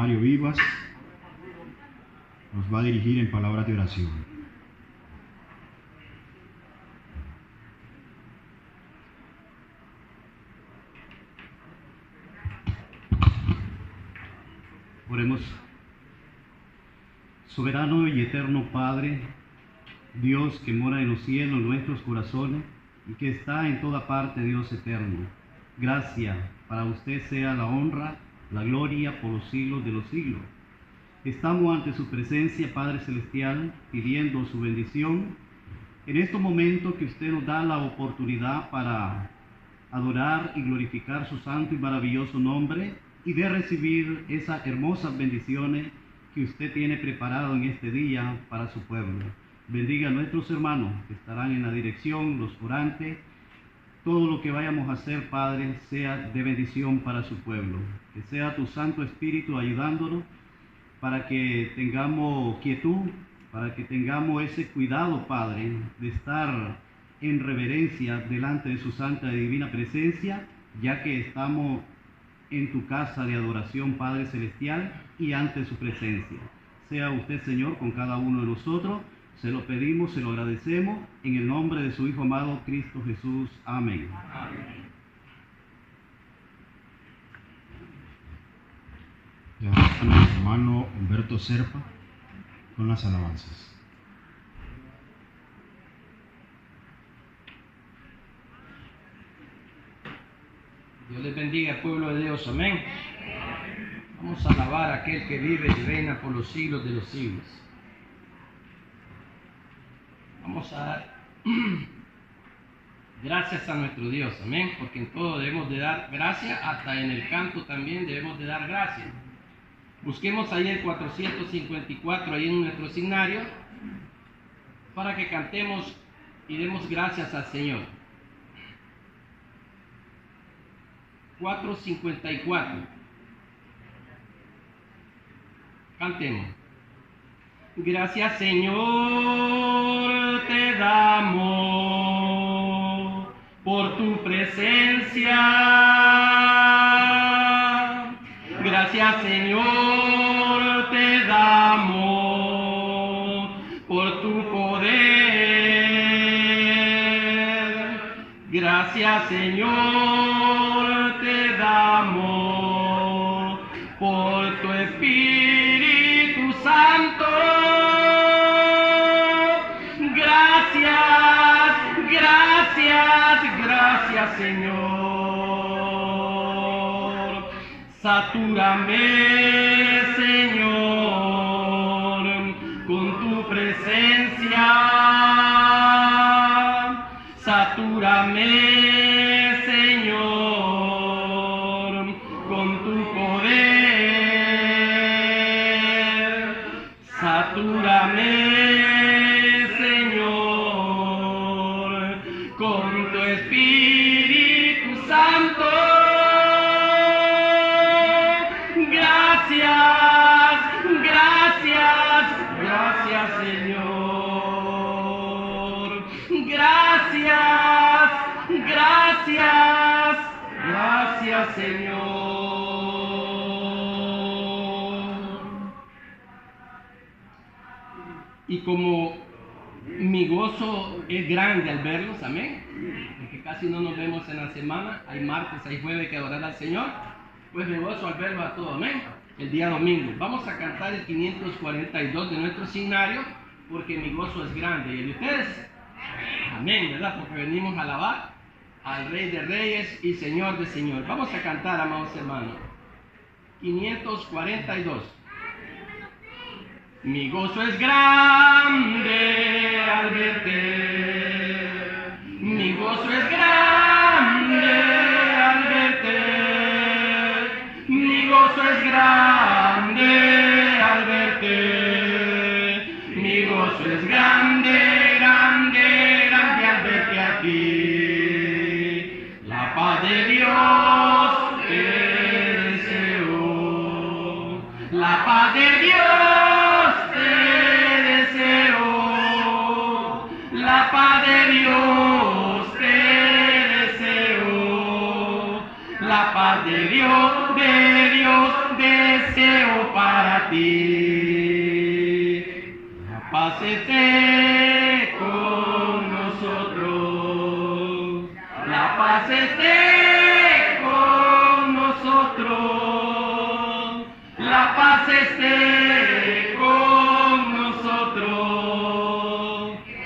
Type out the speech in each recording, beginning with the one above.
Mario Vivas nos va a dirigir en palabras de oración. Oremos. Soberano y eterno Padre, Dios que mora en los cielos, en nuestros corazones, y que está en toda parte, Dios eterno. Gracias, para usted sea la honra, la gloria por los siglos de los siglos. Estamos ante su presencia, Padre Celestial, pidiendo su bendición en estos momentos que usted nos da la oportunidad para adorar y glorificar su santo y maravilloso nombre y de recibir esas hermosas bendiciones que usted tiene preparado en este día para su pueblo. Bendiga a nuestros hermanos que estarán en la dirección, los orantes. Todo lo que vayamos a hacer, Padre, sea de bendición para su pueblo. Que sea tu Santo Espíritu ayudándonos para que tengamos quietud, para que tengamos ese cuidado, Padre, de estar en reverencia delante de su santa y divina presencia, ya que estamos en tu casa de adoración, Padre Celestial, y ante su presencia. Sea usted, Señor, con cada uno de nosotros. Se lo pedimos, se lo agradecemos, en el nombre de su Hijo amado, Cristo Jesús. Amén. Amén. Llamamos a nuestro hermano Humberto Serpa con las alabanzas. Dios les bendiga, pueblo de Dios. Amén. Vamos a alabar a aquel que vive y reina por los siglos de los siglos. Vamos a dar gracias a nuestro Dios, amén, porque en todo debemos de dar gracias, hasta en el canto también debemos de dar gracias. Busquemos ahí el 454, ahí en nuestro signario, para que cantemos y demos gracias al Señor. 454. Cantemos. Gracias, Señor, te damos por tu presencia. Gracias, Señor, te damos por tu poder. Gracias, Señor, te damos por tu Espíritu Santo. Gracias, Señor. Satúrame, Señor, con tu presencia. Satúrame, Señor, con tu poder. Satúrame, con tu Espíritu Santo. Gracias, Señor. Gracias, Señor. Y como mi gozo es grande al verlos, amén, porque casi no nos vemos en la semana, hay martes, hay jueves que adorar al Señor, pues me gozo al verlos a todos, amén, el día domingo. Vamos a cantar el 542 de nuestro signario, porque mi gozo es grande. ¿Y el de ustedes? Amén, ¿verdad? Porque venimos a alabar al Rey de Reyes y Señor de Señores. Vamos a cantar, amados hermanos. 542. Mi gozo es grande al verte. Mi gozo es grande al verte. Mi gozo es grande al verte. Mi gozo es grande, grande, grande al verte a ti. La paz de Dios te deseo. La paz de Dios te deseo. La paz de Dios te deseo. La paz de Dios, de Dios, deseo para ti. La paz esté con nosotros. La paz esté con nosotros. La paz esté con nosotros.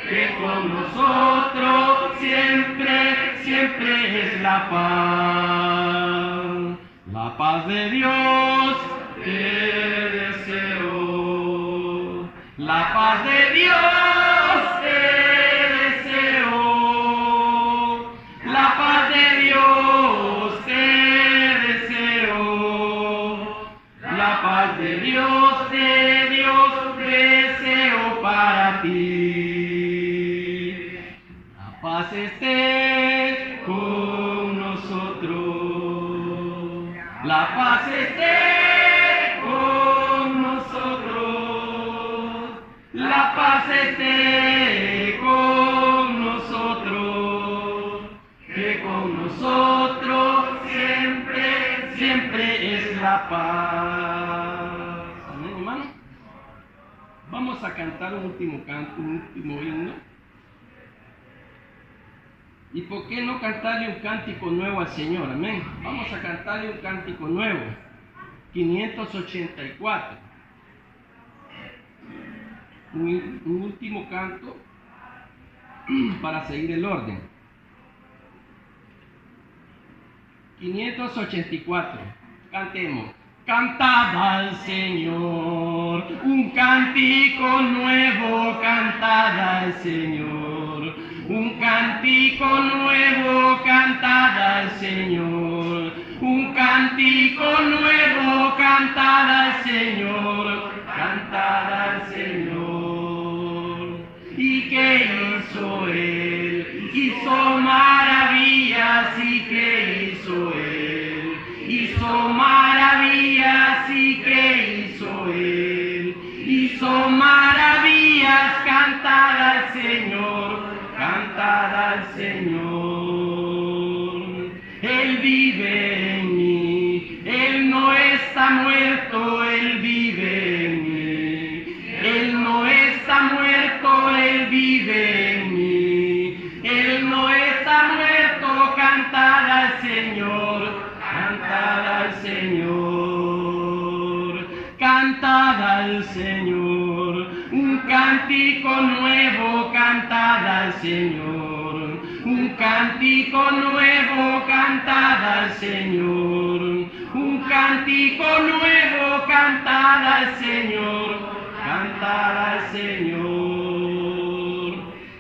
Que con nosotros siempre, siempre es la paz. La paz de Dios te deseo. La paz de Dios te deseo. La paz de Dios te deseo. La paz de Dios deseo para ti. La paz esté con nosotros. La paz esté con nosotros. La paz esté con nosotros. Que con nosotros siempre, siempre es la paz. Amén, hermano. Vamos a cantar un último canto, un último himno. ¿Y por qué no cantarle un cántico nuevo al Señor? Amén. Vamos a cantarle un cántico nuevo. 584. Un último canto para seguir el orden. 584. Cantemos. Cantad al Señor un cántico nuevo, cantad al Señor. Un cántico nuevo, cantad al Señor. Un cántico nuevo, cantad al Señor. Cantad al Señor. ¿Y qué hizo Él? Hizo maravillas. ¿Y qué hizo Él? Hizo maravillas. ¿Y qué hizo Él? Hizo maravillas. Cantad al Señor. Cantad al Señor. Él vive en mí. Él no está muerto. Él vive en mí. Él no está muerto. Él vive en mí. Él no está muerto. Cantad al Señor. Cantad al Señor. Cantad al Señor. Un cántico nuevo, cantad al Señor. Un cántico nuevo, cantad al Señor. Un cántico nuevo, cantad al Señor. Cantad al Señor.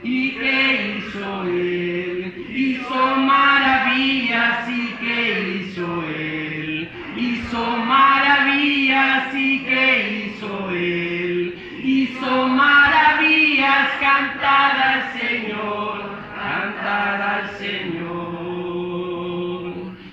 ¿Y qué hizo Él? Hizo maravillas. ¿Y qué hizo Él? Hizo maravillas. ¿Y qué hizo Él? Hizo maravillas. Cantad al Señor. Cantad al Señor.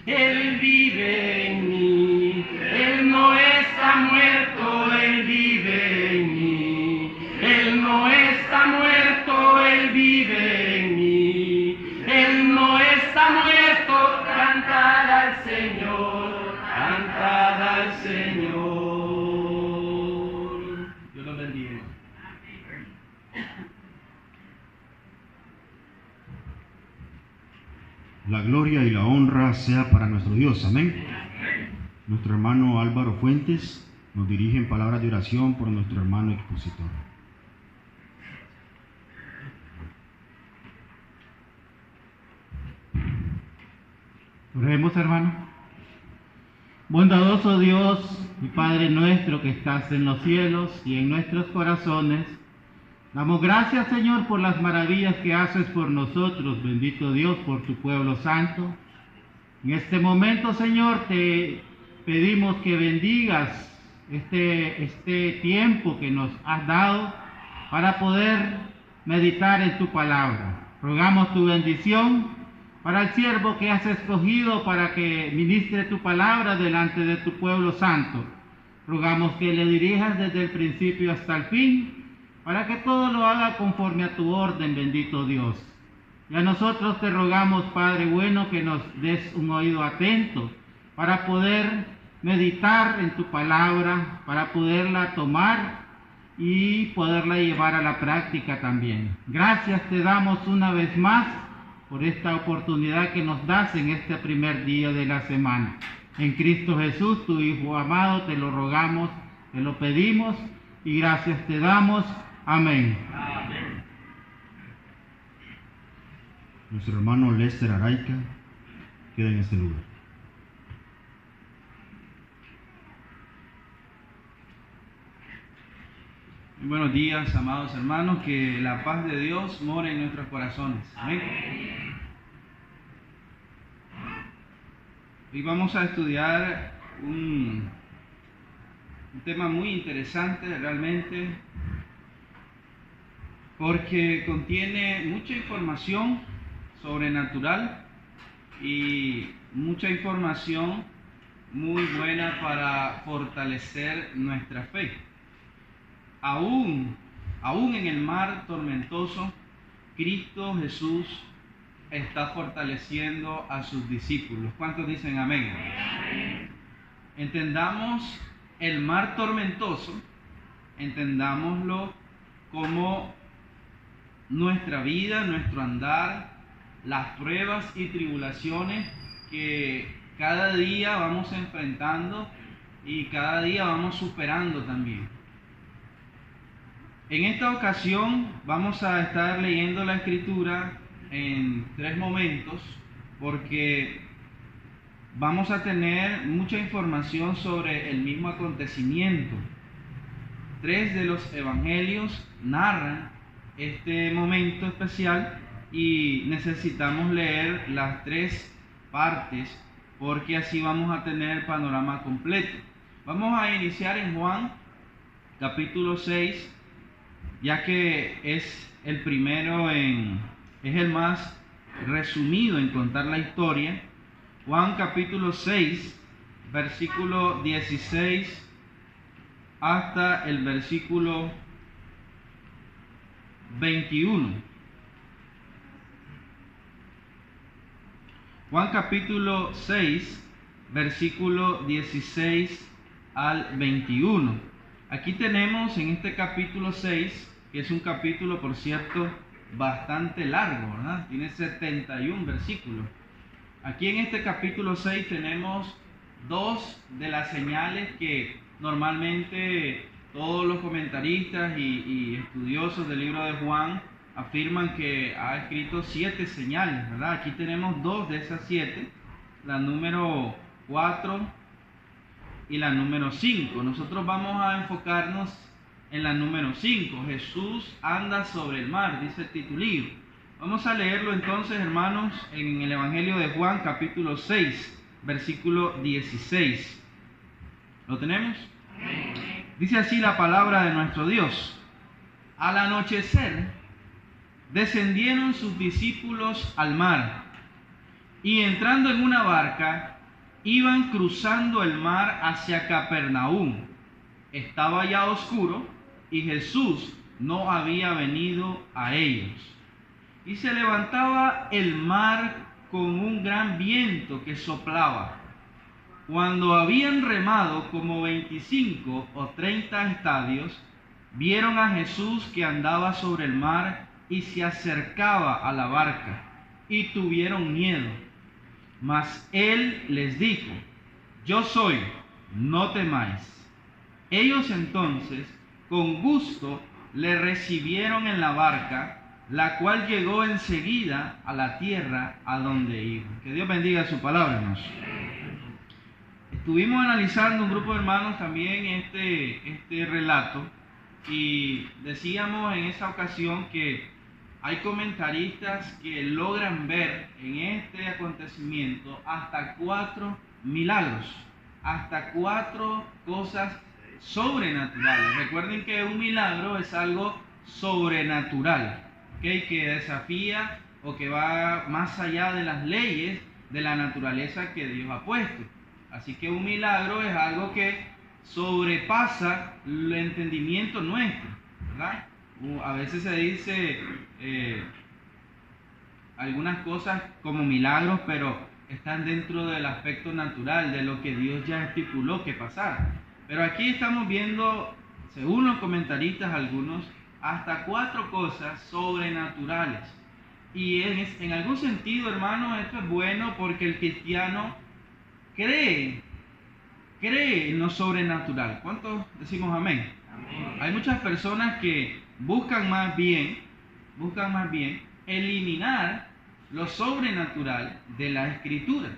Él vive en mí. Él no está muerto. Él vive en mí. Él no está muerto. Él vive en mí. Él no está muerto. Cantad al Señor. Cantad al Señor. Dios los bendiga. La gloria y la honra sea para nuestro Dios. Amén. Nuestro hermano Álvaro Fuentes nos dirige en palabras de oración por nuestro hermano expositor. Oremos, hermano. Bondadoso Dios y Padre nuestro que estás en los cielos y en nuestros corazones, damos gracias, Señor, por las maravillas que haces por nosotros, bendito Dios, por tu pueblo santo. En este momento, Señor, te pedimos que bendigas este tiempo que nos has dado para poder meditar en tu palabra. Rogamos tu bendición para el siervo que has escogido para que ministre tu palabra delante de tu pueblo santo. Rogamos que le dirijas desde el principio hasta el fin, para que todo lo haga conforme a tu orden, bendito Dios. Y a nosotros te rogamos, Padre bueno, que nos des un oído atento para poder meditar en tu palabra para poderla tomar y poderla llevar a la práctica también. Gracias te damos una vez más por esta oportunidad que nos das en este primer día de la semana. En Cristo Jesús, tu Hijo amado, te lo rogamos, te lo pedimos y gracias te damos. Amén. Amén. Nuestro hermano Lester Araica queda en este lugar. Buenos días, amados hermanos, que la paz de Dios more en nuestros corazones. Amén. Hoy vamos a estudiar un tema muy interesante realmente, porque contiene mucha información sobrenatural y mucha información muy buena para fortalecer nuestra fe. Aún en el mar tormentoso, Cristo Jesús está fortaleciendo a sus discípulos. ¿Cuántos dicen amén? Entendamos el mar tormentoso, entendámoslo como nuestra vida, nuestro andar, las pruebas y tribulaciones que cada día vamos enfrentando y cada día vamos superando también. En esta ocasión vamos a estar leyendo la Escritura en 3 momentos porque vamos a tener mucha información sobre el mismo acontecimiento. 3 de los evangelios narran este momento especial y necesitamos leer las 3 partes porque así vamos a tener el panorama completo. Vamos a iniciar en Juan capítulo 6, ya que es el primero es el más resumido en contar la historia. Juan capítulo 6, versículo 16 hasta el versículo 21. Juan capítulo 6, versículo 16 al 21. Aquí tenemos en este capítulo 6, que es un capítulo, por cierto, bastante largo, ¿verdad? Tiene 71 versículos. Aquí en este capítulo 6 tenemos 2 de las señales que normalmente todos los comentaristas y estudiosos del libro de Juan afirman que ha escrito 7 señales, ¿verdad? Aquí tenemos 2 de esas 7, la número 4 y la número 5. Nosotros vamos a enfocarnos en la número 5. Jesús anda sobre el mar, dice el titulillo. Vamos a leerlo entonces, hermanos, en el Evangelio de Juan, capítulo 6, versículo 16. ¿Lo tenemos? Dice así la palabra de nuestro Dios. Al anochecer, descendieron sus discípulos al mar, y entrando en una barca, iban cruzando el mar hacia Capernaum. Estaba ya oscuro, y Jesús no había venido a ellos. Y se levantaba el mar con un gran viento que soplaba. Cuando habían remado como 25 o 30 estadios, vieron a Jesús que andaba sobre el mar y se acercaba a la barca, y tuvieron miedo. Mas él les dijo: yo soy, no temáis. Ellos entonces con gusto le recibieron en la barca, la cual llegó enseguida a la tierra a donde iba. Que Dios bendiga su palabra, hermanos. Estuvimos analizando un grupo de hermanos también este relato y decíamos en esa ocasión que hay comentaristas que logran ver en este acontecimiento hasta 4 milagros, hasta 4 cosas sobrenaturales. Recuerden que un milagro es algo sobrenatural, ¿okay? Que desafía o que va más allá de las leyes de la naturaleza que Dios ha puesto. Así que un milagro es algo que sobrepasa el entendimiento nuestro, ¿verdad? A veces se dice algunas cosas como milagros, pero están dentro del aspecto natural, de lo que Dios ya estipuló que pasara. Pero aquí estamos viendo, según los comentaristas algunos, hasta 4 cosas sobrenaturales. Y en algún sentido, hermano, esto es bueno porque el cristiano cree en lo sobrenatural. ¿Cuántos decimos amén? Amén. Hay muchas personas que buscan más bien eliminar lo sobrenatural de la Escritura.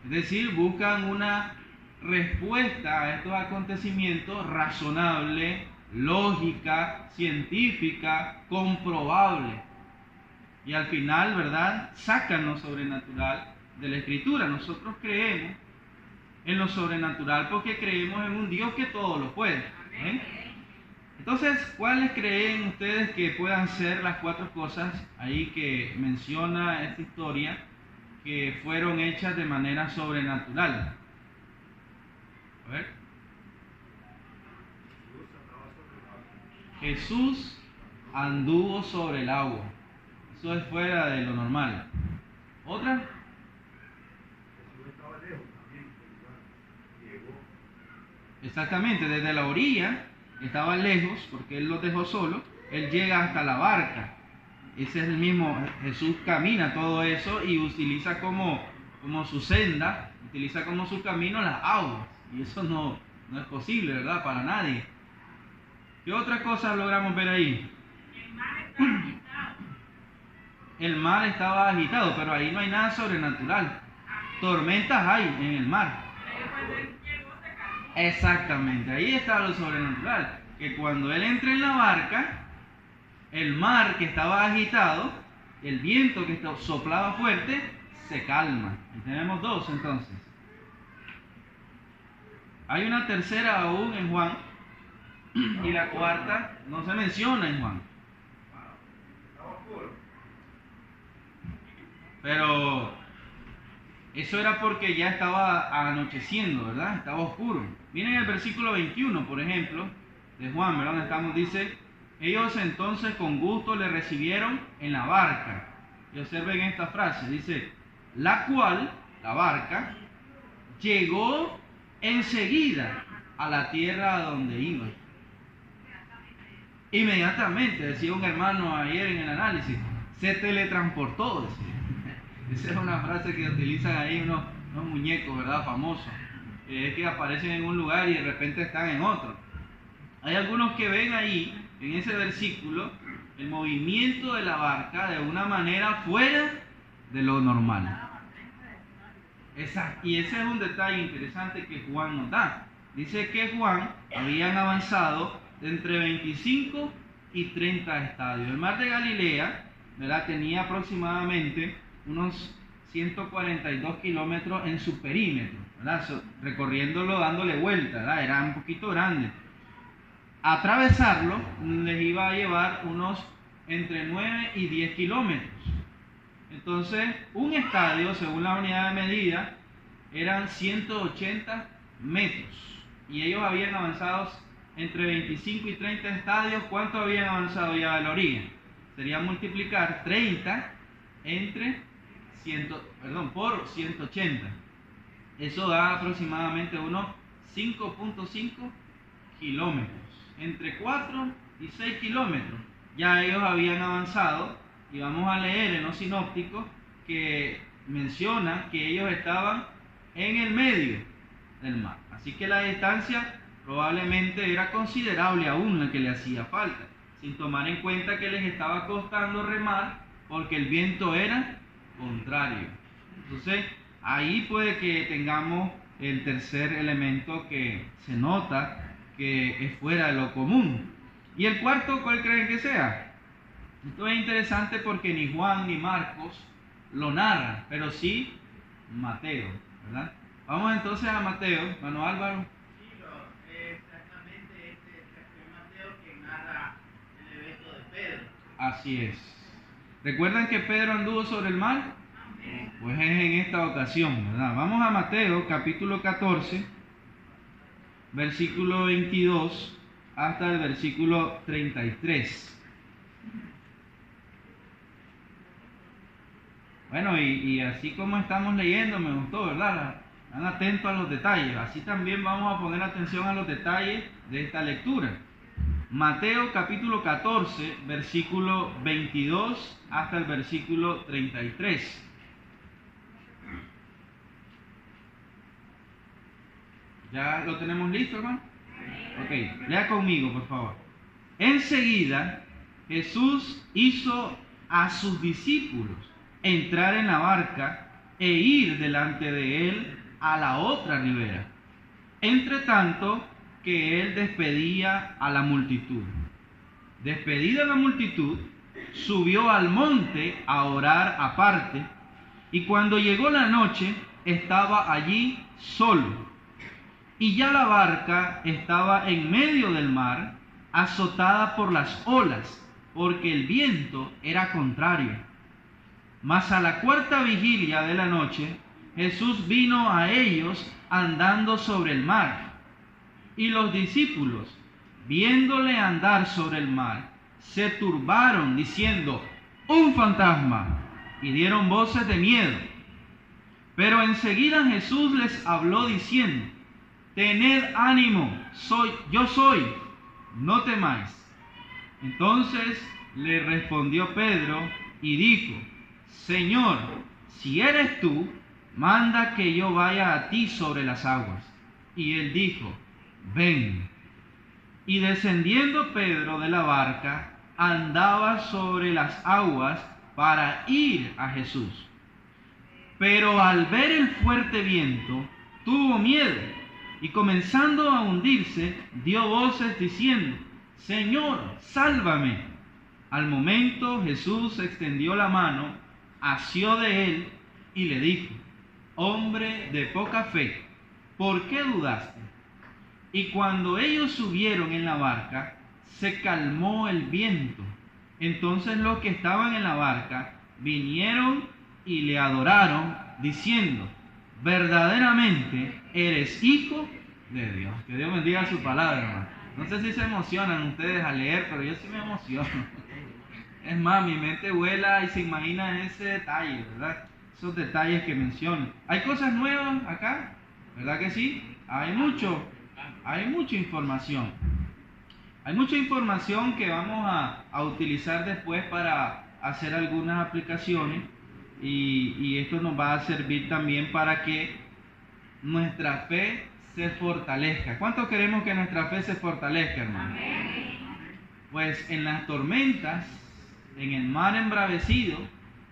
Es decir, buscan una respuesta a estos acontecimientos razonable, lógica, científica, comprobable. Y al final, ¿verdad?, sacan lo sobrenatural de la Escritura. Nosotros creemos en lo sobrenatural porque creemos en un Dios que todo lo puede. ¿Eh? Entonces, ¿cuáles creen ustedes que puedan ser las 4 cosas ahí que menciona esta historia que fueron hechas de manera sobrenatural? A ver. Jesús anduvo sobre el agua. Eso es fuera de lo normal. ¿Otra? Exactamente, desde la orilla, estaba lejos, porque Él los dejó solo, Él llega hasta la barca. Ese es el mismo, Jesús camina todo eso y utiliza como su senda, utiliza como su camino las aguas. Y eso no es posible, ¿verdad? Para nadie. ¿Qué otra cosa logramos ver ahí? El mar estaba agitado, pero ahí no hay nada sobrenatural. Tormentas hay en el mar. Exactamente, ahí está lo sobrenatural. Que cuando él entra en la barca, el mar que estaba agitado, el viento que soplaba fuerte, se calma. Y tenemos 2 entonces. Hay una tercera aún en Juan, y la cuarta no se menciona en Juan. Pero eso era porque ya estaba anocheciendo, ¿verdad? Estaba oscuro. Miren el versículo 21, por ejemplo, de Juan, ¿verdad? Donde estamos, dice: ellos entonces con gusto le recibieron en la barca. Y observen esta frase, dice: la cual, la barca, llegó enseguida a la tierra a donde iba. Inmediatamente, decía un hermano ayer en el análisis, se teletransportó, decía. Esa es una frase que utilizan ahí unos muñecos, ¿verdad? Famosos. Es que aparecen en un lugar y de repente están en otro. Hay algunos que ven ahí, en ese versículo, el movimiento de la barca de una manera fuera de lo normal. Exacto. Y ese es un detalle interesante que Juan nos da. Dice que Juan habían avanzado de entre 25 y 30 estadios. El mar de Galilea, ¿verdad?, tenía aproximadamente unos 142 kilómetros en su perímetro, ¿verdad?, recorriéndolo, dándole vuelta, ¿verdad? Era un poquito grande. Atravesarlo les iba a llevar unos entre 9 y 10 kilómetros. Entonces, un estadio, según la unidad de medida, eran 180 metros. Y ellos habían avanzado entre 25 y 30 estadios. ¿Cuánto habían avanzado ya a la orilla? Sería multiplicar 30 por 180. Eso da aproximadamente unos 5.5 kilómetros. Entre 4 y 6 kilómetros. Ya ellos habían avanzado. Y vamos a leer en los sinópticos que menciona que ellos estaban en el medio del mar. Así que la distancia probablemente era considerable aún la que le hacía falta, sin tomar en cuenta que les estaba costando remar porque el viento era contrario. Entonces, ahí puede que tengamos el tercer elemento que se nota que es fuera de lo común. ¿Y el cuarto cuál creen que sea? Esto es interesante porque ni Juan ni Marcos lo narran, pero sí Mateo, ¿verdad? Vamos entonces a Mateo, hermano Álvaro. Sí, exactamente es Mateo quien narra el evento de Pedro. Así es. ¿Recuerdan que Pedro anduvo sobre el mar? Pues es en esta ocasión, ¿verdad? Vamos a Mateo capítulo 14, versículo 22 hasta el versículo 33. Bueno, y así como estamos leyendo, me gustó, ¿verdad? Están atentos a los detalles. Así también vamos a poner atención a los detalles de esta lectura. Mateo capítulo 14, versículo 22 hasta el versículo 33. ¿Ya lo tenemos listo, hermano? Ok, lea conmigo, por favor. Enseguida, Jesús hizo a sus discípulos entrar en la barca e ir delante de él a la otra ribera, entre tanto que él despedía a la multitud. Despedida la multitud, subió al monte a orar aparte, y cuando llegó la noche, estaba allí solo. Y ya la barca estaba en medio del mar, azotada por las olas, porque el viento era contrario. Mas a la cuarta vigilia de la noche, Jesús vino a ellos andando sobre el mar. Y los discípulos, viéndole andar sobre el mar, se turbaron, diciendo: ¡un fantasma! Y dieron voces de miedo. Pero enseguida Jesús les habló diciendo: tened ánimo, yo soy, no temáis. Entonces le respondió Pedro y dijo: Señor, si eres tú, manda que yo vaya a ti sobre las aguas. Y él dijo: ven. Y descendiendo Pedro de la barca, andaba sobre las aguas para ir a Jesús. Pero al ver el fuerte viento, tuvo miedo, y comenzando a hundirse, dio voces diciendo: Señor, sálvame. Al momento Jesús extendió la mano, asió de él y le dijo: hombre de poca fe, ¿por qué dudaste? Y cuando ellos subieron en la barca, se calmó el viento. Entonces los que estaban en la barca vinieron y le adoraron, diciendo: verdaderamente eres hijo de Dios. Que Dios bendiga su palabra, hermano. No sé si se emocionan ustedes al leer, pero yo sí me emociono. Es más, mi mente vuela y se imagina ese detalle, ¿verdad? Esos detalles que menciono. ¿Hay cosas nuevas acá? ¿Verdad que sí? Hay mucha información. Hay mucha información que vamos a utilizar después para hacer algunas aplicaciones. Y esto nos va a servir también para que nuestra fe se fortalezca. ¿Cuántos queremos que nuestra fe se fortalezca, hermano? Pues en las tormentas, en el mar embravecido,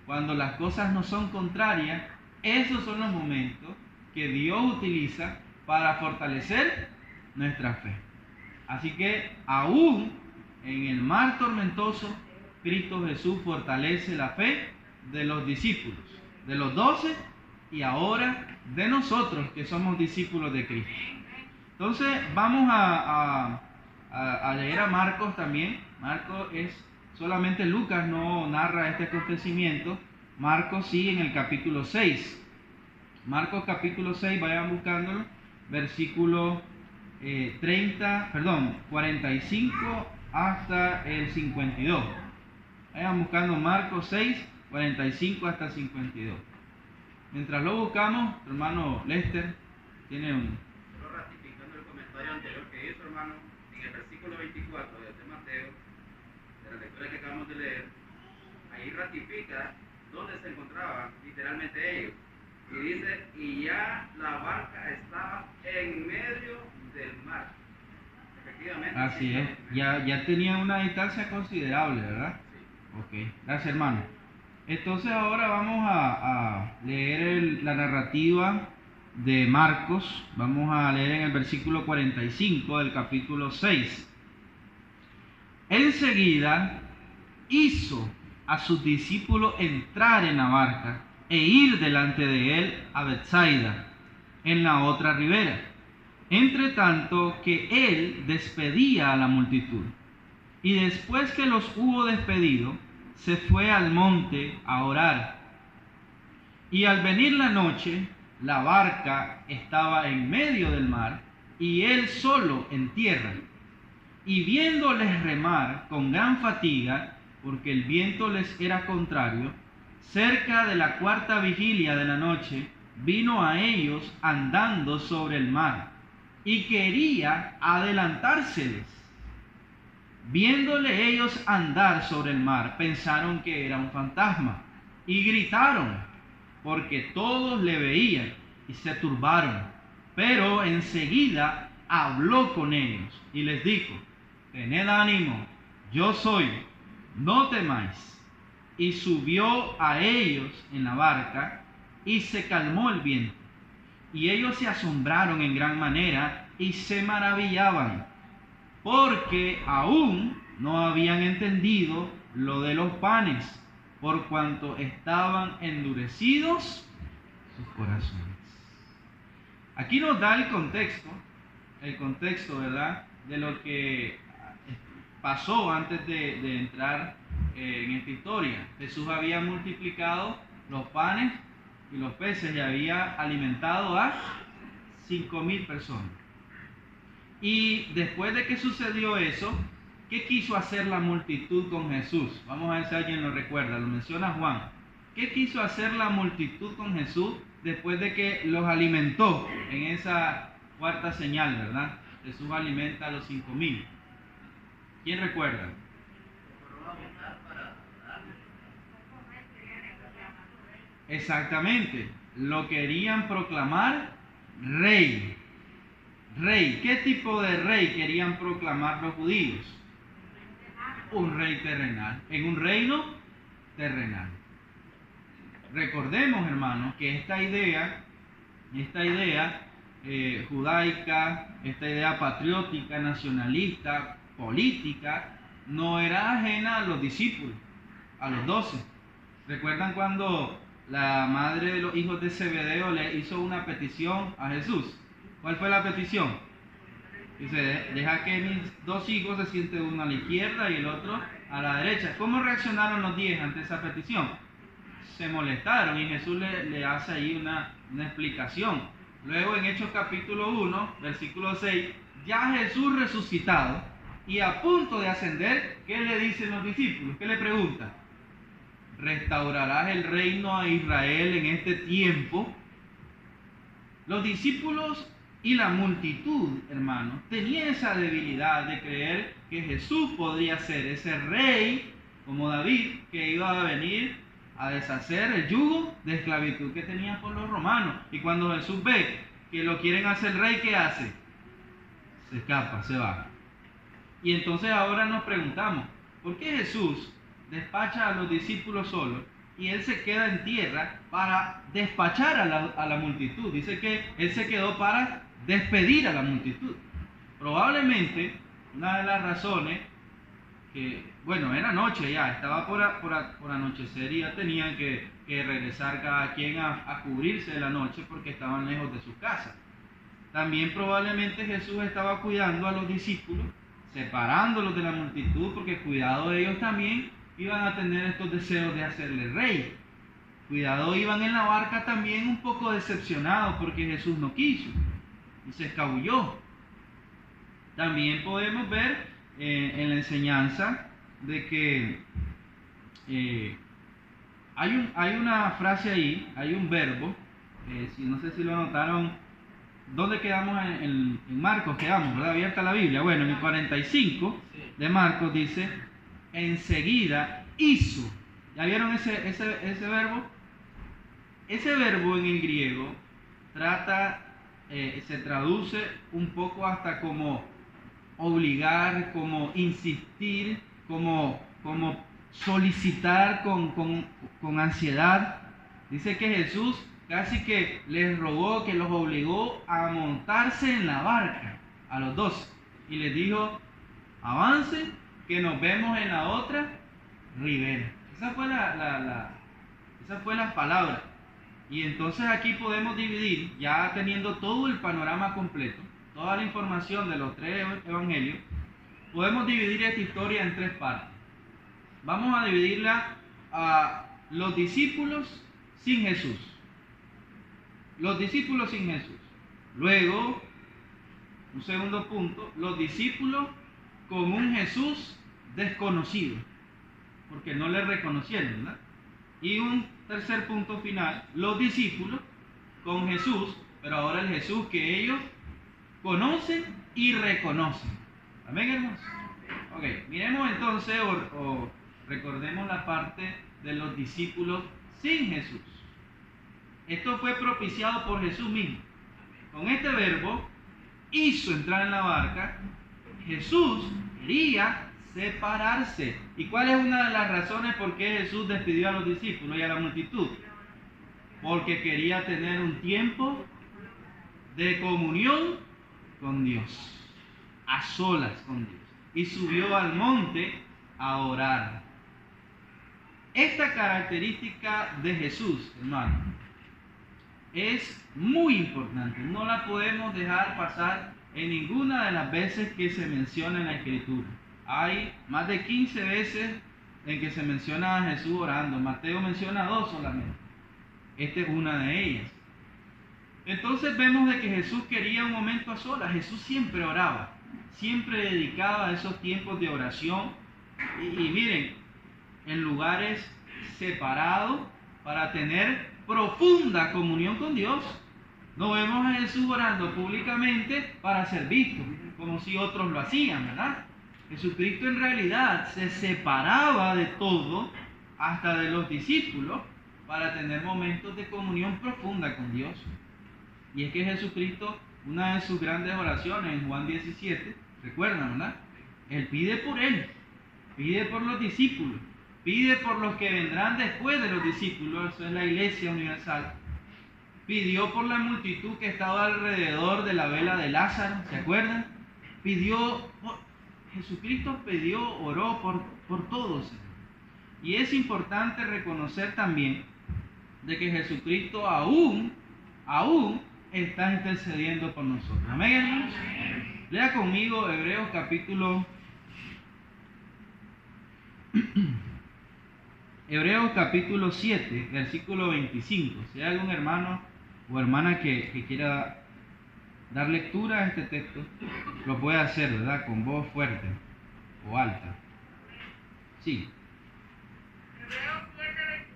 cuando las cosas no son contrarias, esos son los momentos que Dios utiliza para fortalecer nuestra fe. Así que aún en el mar tormentoso, Cristo Jesús fortalece la fe de los discípulos, de los 12 y ahora de nosotros que somos discípulos de Cristo. Entonces vamos a leer a Marcos también. Marcos es solamente Lucas no narra este acontecimiento. Marcos sí, en el capítulo 6. Marcos capítulo 6, vayan buscándolo, versículo 45 hasta el 52. Vayan buscando Marcos 6, 45 hasta 52. Mientras lo buscamos, hermano Lester tiene un... Solo ratificando el comentario anterior que hizo, hermano, en el versículo 24 de Mateo, de la lectura que acabamos de leer, ahí ratifica dónde se encontraban literalmente ellos. Y dice: y ya la barca estaba en medio del mar. Efectivamente. Así es, ya tenía una distancia considerable, ¿verdad? Sí. Ok, gracias, hermano. Entonces ahora vamos a leer la narrativa de Marcos. Vamos a leer en el versículo 45 del capítulo 6. Enseguida hizo a sus discípulos entrar en la barca e ir delante de él a Betsaida, en la otra ribera, entre tanto que él despedía a la multitud. Y después que los hubo despedido, se fue al monte a orar. Y al venir la noche, la barca estaba en medio del mar, y él solo en tierra. Y viéndoles remar con gran fatiga, porque el viento les era contrario, cerca de la cuarta vigilia de la noche, vino a ellos andando sobre el mar y quería adelantárseles. Viéndole ellos andar sobre el mar, pensaron que era un fantasma y gritaron, porque todos le veían y se turbaron. Pero enseguida habló con ellos y les dijo: tened ánimo, yo soy, no temáis. Y subió a ellos en la barca y se calmó el viento. Y ellos se asombraron en gran manera y se maravillaban, porque aún no habían entendido lo de los panes, por cuanto estaban endurecidos sus corazones. Aquí nos da el contexto, ¿verdad?, de lo que pasó antes de entrar en esta historia. Jesús había multiplicado los panes y los peces y había alimentado a 5,000 personas. Y después de que sucedió eso, ¿qué quiso hacer la multitud con Jesús? Vamos a ver si alguien lo recuerda, lo menciona Juan. ¿Qué quiso hacer la multitud con Jesús después de que los alimentó en esa cuarta señal, verdad? Jesús alimenta a los 5,000. ¿Quién recuerda? Exactamente, lo querían proclamar rey. Rey, ¿qué tipo de rey querían proclamar los judíos? Un rey terrenal, en un reino terrenal. Recordemos, hermanos, que esta idea judaica, esta idea patriótica, nacionalista, política, no era ajena a los discípulos, a los 12. ¿Recuerdan cuando la madre de los hijos de Zebedeo le hizo una petición a Jesús? ¿Cuál fue la petición? Dice: deja que mis 2 hijos se sienten uno a la izquierda y el otro a la derecha. ¿Cómo reaccionaron los 10 ante esa petición? Se molestaron y Jesús le hace ahí una explicación. Luego en Hechos capítulo 1, versículo 6, ya Jesús resucitado y a punto de ascender, ¿qué le dicen los discípulos? ¿Qué le preguntan? ¿Restaurarás el reino a Israel en este tiempo? Los discípulos y la multitud, hermanos, tenían esa debilidad de creer que Jesús podría ser ese rey como David, que iba a venir a deshacer el yugo de esclavitud que tenían por los romanos. Y cuando Jesús ve que lo quieren hacer rey, ¿qué hace? Se escapa, se va. Y entonces ahora nos preguntamos, ¿por qué Jesús despacha a los discípulos solos y él se queda en tierra para despachar a la multitud? Dice que él se quedó para despedir a la multitud. Probablemente una de las razones que, bueno, era noche ya, estaba por anochecer y ya tenían que regresar cada quien a cubrirse de la noche porque estaban lejos de su casa. También probablemente Jesús estaba cuidando a los discípulos, separándolos de la multitud, porque cuidado, ellos también iban a tener estos deseos de hacerle rey. Cuidado, iban en la barca también un poco decepcionados porque Jesús no quiso y se escabulló. También podemos ver en la enseñanza de que hay una frase ahí, hay un verbo, no sé si lo anotaron. ¿Dónde quedamos en Marcos? Quedamos, ¿verdad? Abierta la Biblia. Bueno, en el 45 de Marcos dice: enseguida hizo. ¿Ya vieron ese verbo? Ese verbo en el griego se traduce un poco hasta como obligar, como insistir, como solicitar con ansiedad. Dice que Jesús casi que les rogó, que los obligó a montarse en la barca a los 12 y les dijo: avancen, que nos vemos en la otra ribera. Esa fue la palabra. Y entonces aquí podemos dividir, ya teniendo todo el panorama completo, toda la información de los 3 evangelios, podemos dividir esta historia en 3 partes. Vamos a dividirla a los discípulos sin Jesús. Los discípulos sin Jesús. Luego, un segundo punto, los discípulos con un Jesús desconocido, porque no le reconocieron, ¿verdad? Y un tercer punto final, los discípulos con Jesús, pero ahora el Jesús que ellos conocen y reconocen. Amén, hermanos. Ok, miremos entonces o recordemos la parte de los discípulos sin Jesús. Esto fue propiciado por Jesús mismo. Con este verbo, hizo entrar en la barca. Jesús quería separarse. ¿Y cuál es una de las razones por qué Jesús despidió a los discípulos y a la multitud? Porque quería tener un tiempo de comunión con Dios, a solas con Dios. Y subió al monte a orar. Esta característica de Jesús, hermano, es muy importante. No la podemos dejar pasar en ninguna de las veces que se menciona en la Escritura. Hay más de 15 veces en que se menciona a Jesús orando. Mateo menciona 2 solamente. Esta es una de ellas. Entonces vemos de que Jesús quería un momento a solas. Jesús siempre oraba, siempre dedicaba esos tiempos de oración. Y miren, en lugares separados para tener profunda comunión con Dios. No vemos a Jesús orando públicamente para ser visto, como si otros lo hacían, ¿verdad? Jesucristo en realidad se separaba de todo, hasta de los discípulos, para tener momentos de comunión profunda con Dios. Y es que Jesucristo, una de sus grandes oraciones en Juan 17, recuerdan, ¿verdad? Él pide por él, pide por los discípulos, pide por los que vendrán después de los discípulos, eso es la Iglesia Universal. Pidió por la multitud que estaba alrededor de la vela de Lázaro, ¿se acuerdan? Jesucristo pidió, oró por todos. Y es importante reconocer también de que Jesucristo aún está intercediendo por nosotros. Amén, hermanos. Lea conmigo Hebreos capítulo 7, versículo 25. Si hay algún hermano o hermana que quiera dar lectura a este texto, lo puede hacer, ¿verdad? Con voz fuerte o alta. Sí. Hebreos 7:25.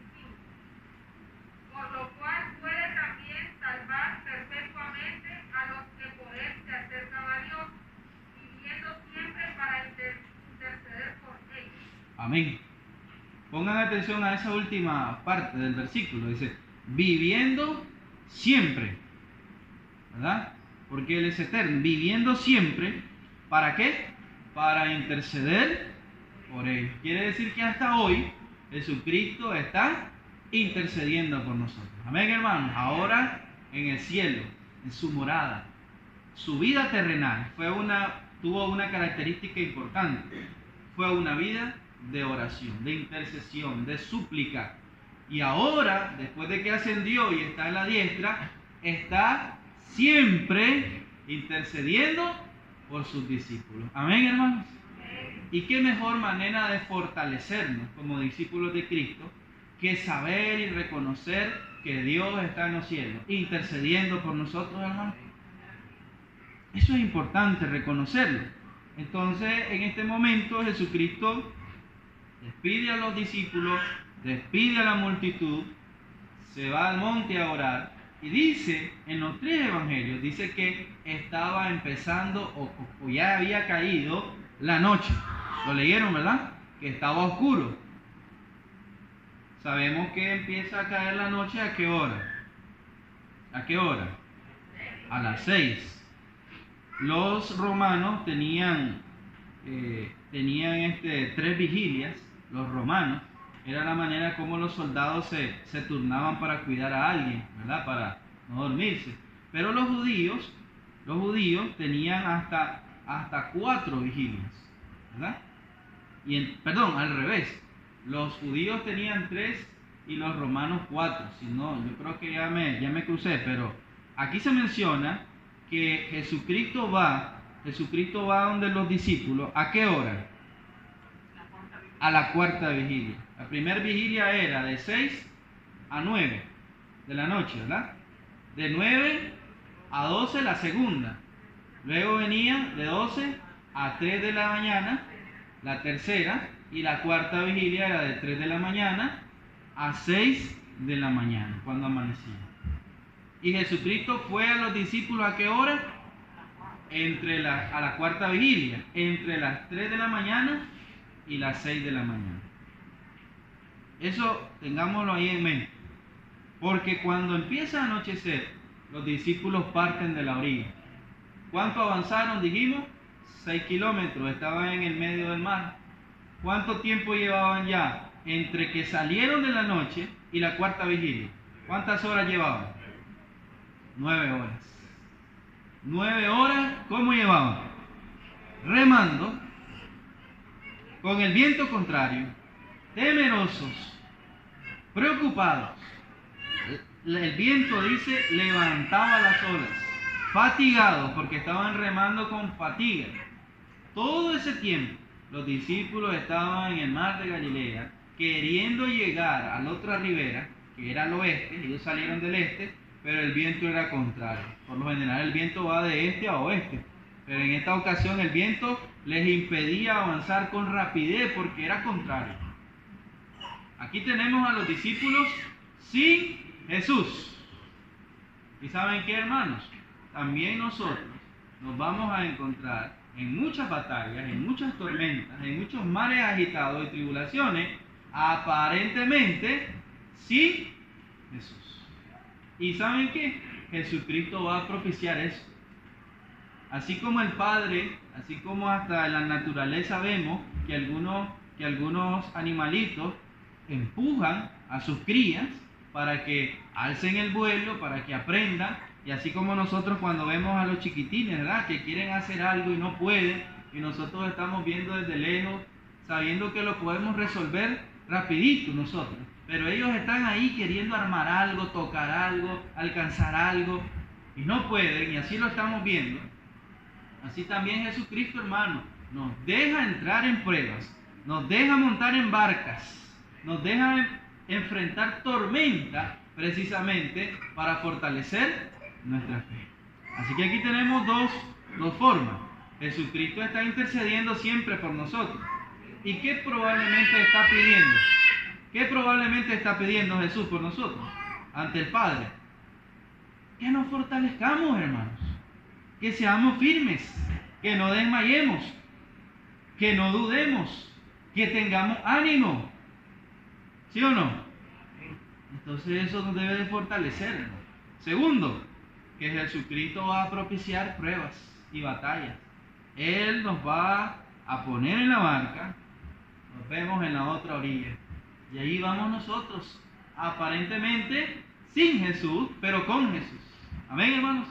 Por lo cual puede también salvar perpetuamente a los que por él se acercan a Dios, viviendo siempre para interceder por ellos. Amén. Pongan atención a esa última parte del versículo. Dice, viviendo siempre, ¿verdad? Porque Él es eterno. Viviendo siempre, ¿para qué? Para interceder por Él. Quiere decir que hasta hoy Jesucristo está intercediendo por nosotros. Amén, hermanos. Ahora en el cielo, en su morada, su vida terrenal tuvo una característica importante. Fue una vida de oración, de intercesión, de súplica. Y ahora, después de que ascendió y está en la diestra, está siempre intercediendo por sus discípulos. Amén, hermanos. Y qué mejor manera de fortalecernos como discípulos de Cristo que saber y reconocer que Dios está en los cielos, intercediendo por nosotros, hermanos. Eso es importante reconocerlo. Entonces, en este momento, Jesucristo despide a los discípulos, despide a la multitud, se va al monte a orar y dice, en los 3 evangelios, dice que estaba empezando o ya había caído la noche. Lo leyeron, ¿verdad? Que estaba oscuro. Sabemos que empieza a caer la noche, ¿a qué hora? ¿A qué hora? A las 6. Los romanos tenían 3 vigilias. Los romanos, era la manera como los soldados se turnaban para cuidar a alguien, ¿verdad? Para no dormirse. Pero los judíos tenían hasta 4 vigilias, ¿verdad? Perdón, al revés. Los judíos tenían 3 y los romanos 4. Si no, yo creo que ya me crucé, pero aquí se menciona que Jesucristo va donde los discípulos. ¿A qué hora? A la 4ª vigilia. La primera vigilia era de 6 a 9 de la noche, ¿verdad? De 9 a 12 la segunda. Luego venía de 12 a 3 de la mañana la tercera, y la 4ª vigilia era de 3 de la mañana a 6 de la mañana, cuando amanecía. Y Jesucristo fue a los discípulos ¿a qué hora? A la cuarta vigilia, entre las 3 de la mañana y las 6 de la mañana. Eso tengámoslo ahí en mente. Porque cuando empieza a anochecer, los discípulos parten de la orilla. ¿Cuánto avanzaron? Dijimos 6 kilómetros, estaban en el medio del mar. ¿Cuánto tiempo llevaban ya entre que salieron de la noche y la cuarta vigilia? ¿Cuántas horas llevaban? 9 horas. 9 horas, ¿cómo llevaban? Remando, con el viento contrario, temerosos, preocupados. El viento, dice, levantaba las olas, fatigados porque estaban remando con fatiga. Todo ese tiempo los discípulos estaban en el mar de Galilea queriendo llegar a la otra ribera, que era al oeste. Ellos salieron del este, pero el viento era contrario. Por lo general el viento va de este a oeste, pero en esta ocasión el viento les impedía avanzar con rapidez porque era contrario. Aquí tenemos a los discípulos sin Jesús. ¿Y saben qué, hermanos? También nosotros nos vamos a encontrar en muchas batallas, en muchas tormentas, en muchos mares agitados y tribulaciones, aparentemente sin Jesús. ¿Y saben qué? Jesucristo va a propiciar eso. Así como el Padre, así como hasta en la naturaleza vemos que algunos animalitos empujan a sus crías para que alcen el vuelo, para que aprendan. Y así como nosotros cuando vemos a los chiquitines, ¿verdad?, que quieren hacer algo y no pueden, y nosotros estamos viendo desde lejos, sabiendo que lo podemos resolver rapidito nosotros, pero ellos están ahí queriendo armar algo, tocar algo, alcanzar algo, y no pueden, y así lo estamos viendo. Así también Jesucristo, hermano, nos deja entrar en pruebas, nos deja montar en barcas, nos deja enfrentar tormenta precisamente para fortalecer nuestra fe. Así que aquí tenemos dos formas. Jesucristo está intercediendo siempre por nosotros. ¿Y qué probablemente está pidiendo? ¿Qué probablemente está pidiendo Jesús por nosotros ante el Padre? Que nos fortalezcamos, hermanos, que seamos firmes, que no desmayemos, que no dudemos, que tengamos ánimo. ¿Sí o no? Entonces eso nos debe de fortalecer, hermano. Segundo, que Jesucristo va a propiciar pruebas y batallas. Él nos va a poner en la barca, nos vemos en la otra orilla, y ahí vamos nosotros, aparentemente sin Jesús, pero con Jesús. Amén, hermanos.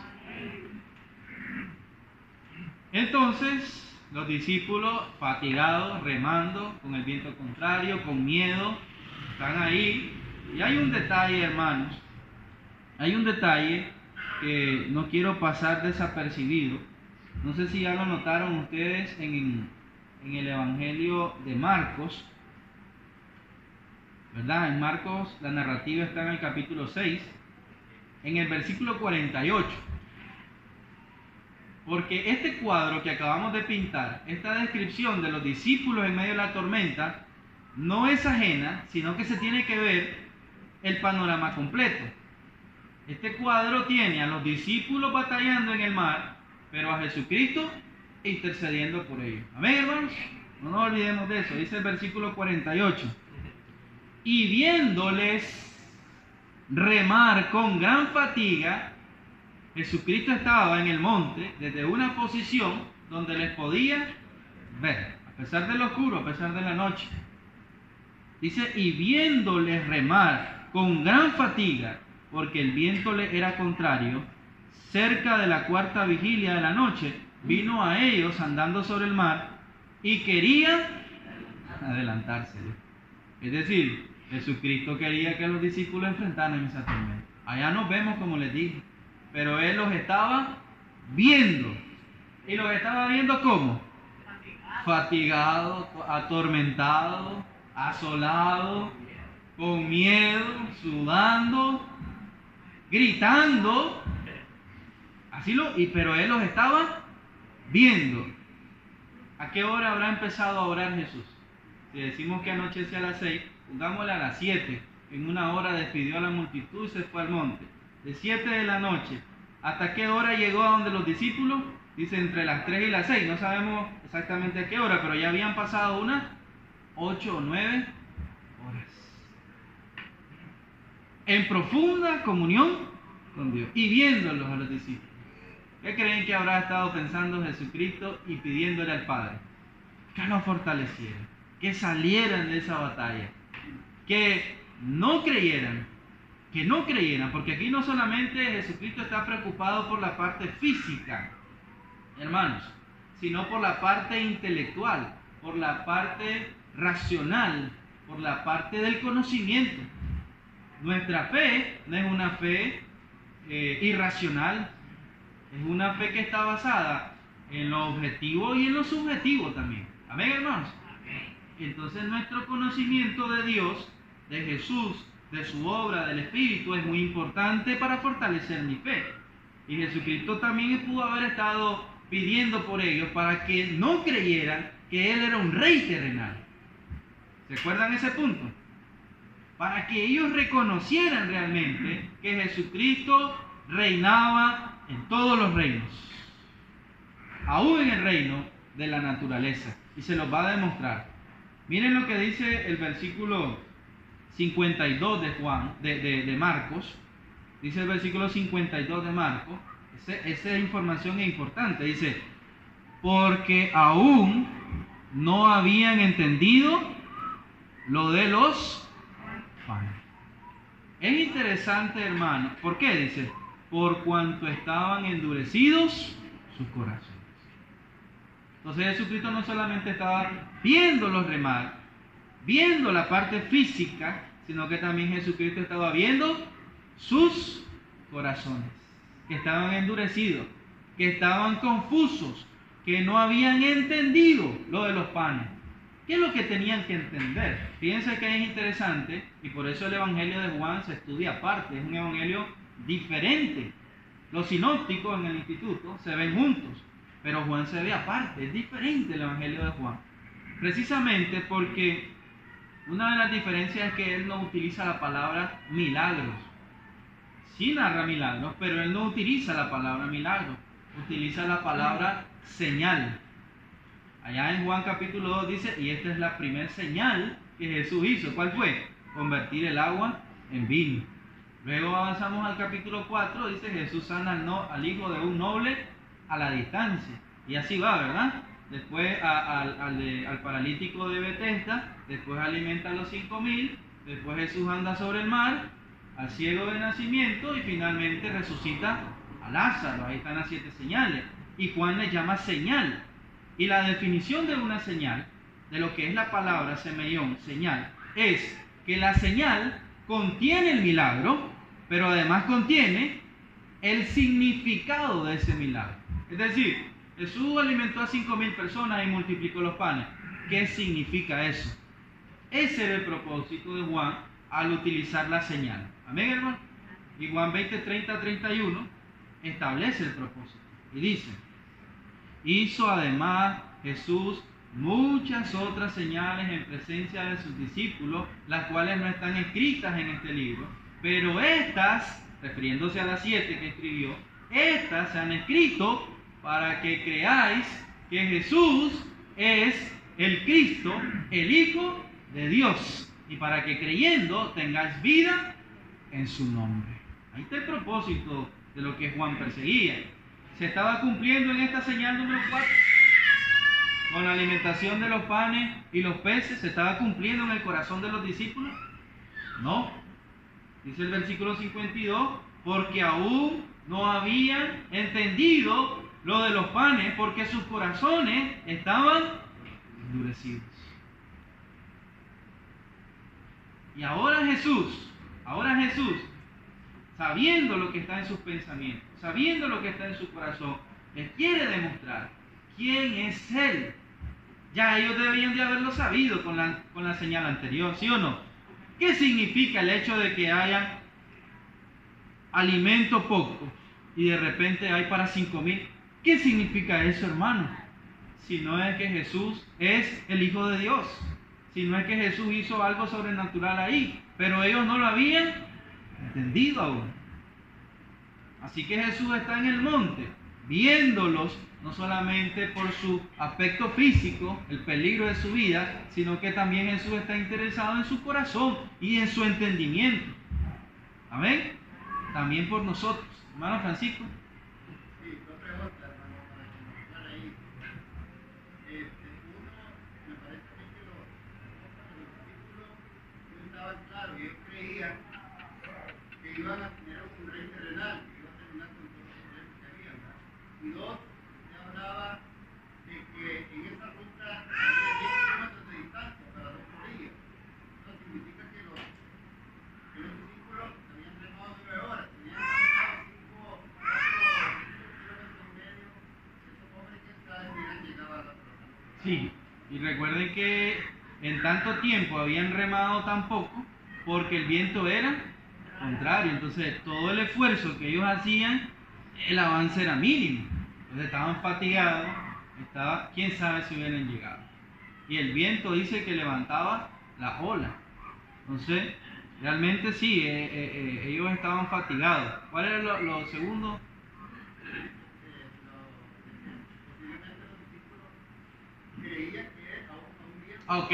Entonces, los discípulos fatigados, remando, con el viento contrario, con miedo, están ahí. Y hay un detalle, hermanos, hay un detalle que no quiero pasar desapercibido. No sé si ya lo notaron ustedes en el Evangelio de Marcos, ¿verdad? En Marcos la narrativa está en el capítulo 6, en el versículo 48. Porque este cuadro que acabamos de pintar, esta descripción de los discípulos en medio de la tormenta, no es ajena, sino que se tiene que ver el panorama completo. Este cuadro tiene a los discípulos batallando en el mar, pero a Jesucristo intercediendo por ellos. Amén, hermanos. No nos olvidemos de eso. Dice el versículo 48. Y viéndoles remar con gran fatiga, Jesucristo estaba en el monte desde una posición donde les podía ver, a pesar del oscuro, a pesar de la noche. Dice, y viéndoles remar con gran fatiga, porque el viento le era contrario, cerca de la cuarta vigilia de la noche, vino a ellos andando sobre el mar y querían adelantarse. Es decir, Jesucristo quería que los discípulos enfrentaran esa tormenta. Allá nos vemos, como les dije, pero Él los estaba viendo. ¿Y los estaba viendo cómo? Fatigados, atormentados, asolados, con miedo, sudando, gritando, pero Él los estaba viendo. ¿A qué hora habrá empezado a orar Jesús? Si decimos que anochece a las 6, pongámosle a las 7, en una hora despidió a la multitud y se fue al monte. De 7 de la noche, ¿hasta qué hora llegó a donde los discípulos? Dice entre las 3 y las 6, no sabemos exactamente a qué hora, pero ya habían pasado unas 8 o 9 horas. En profunda comunión con Dios y viéndolos a los discípulos. ¿Qué creen que habrá estado pensando Jesucristo y pidiéndole al Padre? Que los fortalecieran, que salieran de esa batalla, que no creyeran, porque aquí no solamente Jesucristo está preocupado por la parte física, hermanos, sino por la parte intelectual, por la parte racional, por la parte del conocimiento. Nuestra fe no es una fe irracional, es una fe que está basada en lo objetivo y en lo subjetivo también. Amén, hermanos. Entonces nuestro conocimiento de Dios, de Jesús, de su obra, del Espíritu, es muy importante para fortalecer mi fe. Y Jesucristo también pudo haber estado pidiendo por ellos para que no creyeran que Él era un rey terrenal. ¿Se acuerdan ese punto? Para que ellos reconocieran realmente que Jesucristo reinaba en todos los reinos, aún en el reino de la naturaleza, y se los va a demostrar. Miren lo que dice el versículo 52 de Marcos. Dice el versículo 52 de Marcos. Esa información es importante. Dice, porque aún no habían entendido lo de los panes. Es interesante, hermano. ¿Por qué? Dice, por cuanto estaban endurecidos sus corazones. Entonces Jesucristo no solamente estaba viéndolos remar, viendo la parte física, sino que también Jesucristo estaba viendo sus corazones, que estaban endurecidos, que estaban confusos, que no habían entendido lo de los panes. ¿Qué es lo que tenían que entender? Fíjense que es interesante, y por eso el Evangelio de Juan se estudia aparte, es un evangelio diferente. Los sinópticos en el instituto se ven juntos, pero Juan se ve aparte, es diferente el Evangelio de Juan. Precisamente porque una de las diferencias es que él no utiliza la palabra milagros. Sí narra milagros, pero él no utiliza la palabra milagro, utiliza la palabra señal. Allá en Juan capítulo 2 dice, y esta es la primera señal que Jesús hizo. ¿Cuál fue? Convertir el agua en vino. Luego avanzamos al capítulo 4, dice Jesús sana al hijo de un noble a la distancia. Y así va, ¿verdad? Después al paralítico de Betesda, después alimenta a los 5,000, después Jesús anda sobre el mar, al ciego de nacimiento y finalmente resucita a Lázaro. Ahí están las 7 señales. Y Juan le llama señal. Y la definición de una señal, de lo que es la palabra semeión, señal, es que la señal contiene el milagro, pero además contiene el significado de ese milagro. Es decir, Jesús alimentó a 5,000 personas y multiplicó los panes. ¿Qué significa eso? Ese era el propósito de Juan al utilizar la señal. Amén, hermano. Y Juan 20, 30, 31 establece el propósito. Y dice, hizo además Jesús muchas otras señales en presencia de sus discípulos, las cuales no están escritas en este libro, pero estas, refiriéndose a las 7 que escribió, estas se han escrito para que creáis que Jesús es el Cristo, el Hijo de Dios, y para que creyendo tengáis vida en su nombre. Ahí está el propósito de lo que Juan perseguía. ¿Se estaba cumpliendo en esta señal número 4? Con la alimentación de los panes y los peces, ¿se estaba cumpliendo en el corazón de los discípulos? No. Dice el versículo 52, porque aún no habían entendido lo de los panes, porque sus corazones estaban endurecidos. Y ahora Jesús, sabiendo lo que está en sus pensamientos, sabiendo lo que está en su corazón, les quiere demostrar quién es Él. Ya ellos deberían de haberlo sabido con la señal anterior, ¿sí o no? ¿Qué significa el hecho de que haya alimento poco y de repente hay para 5,000? ¿Qué significa eso, hermano? Si no es que Jesús es el Hijo de Dios, sino es que Jesús hizo algo sobrenatural ahí, pero ellos no lo habían entendido aún. Así que Jesús está en el monte, viéndolos, no solamente por su aspecto físico, el peligro de su vida, sino que también Jesús está interesado en su corazón y en su entendimiento. Amén. También por nosotros. Hermano Francisco. Sí, dos preguntas, hermano, para contestar ahí. Uno, me parece a mí que los discípulos no estaban claros y ellos creían que iban a tener un rey terrenal, que iba a terminar con todos los problemas que había, ¿verdad? Y dos, se hablaba de que en esa ruta había 10 kilómetros de distancia para dos orillas. Eso significa que los discípulos habían remado 9 horas, tenían caminado 4 kilómetros y medio. Esos hombres que estaban hubieran llegado a la otra. Sí, y recuerden que en tanto tiempo habían remado tan poco porque el viento era contrario. Entonces todo el esfuerzo que ellos hacían, el avance era mínimo. Entonces estaban fatigados, quién sabe si hubieran llegado. Y el viento dice que levantaba la ola. Entonces, realmente sí, ellos estaban fatigados. ¿Cuál era lo segundo? Posiblemente los discípulos creían que aún bien Ok.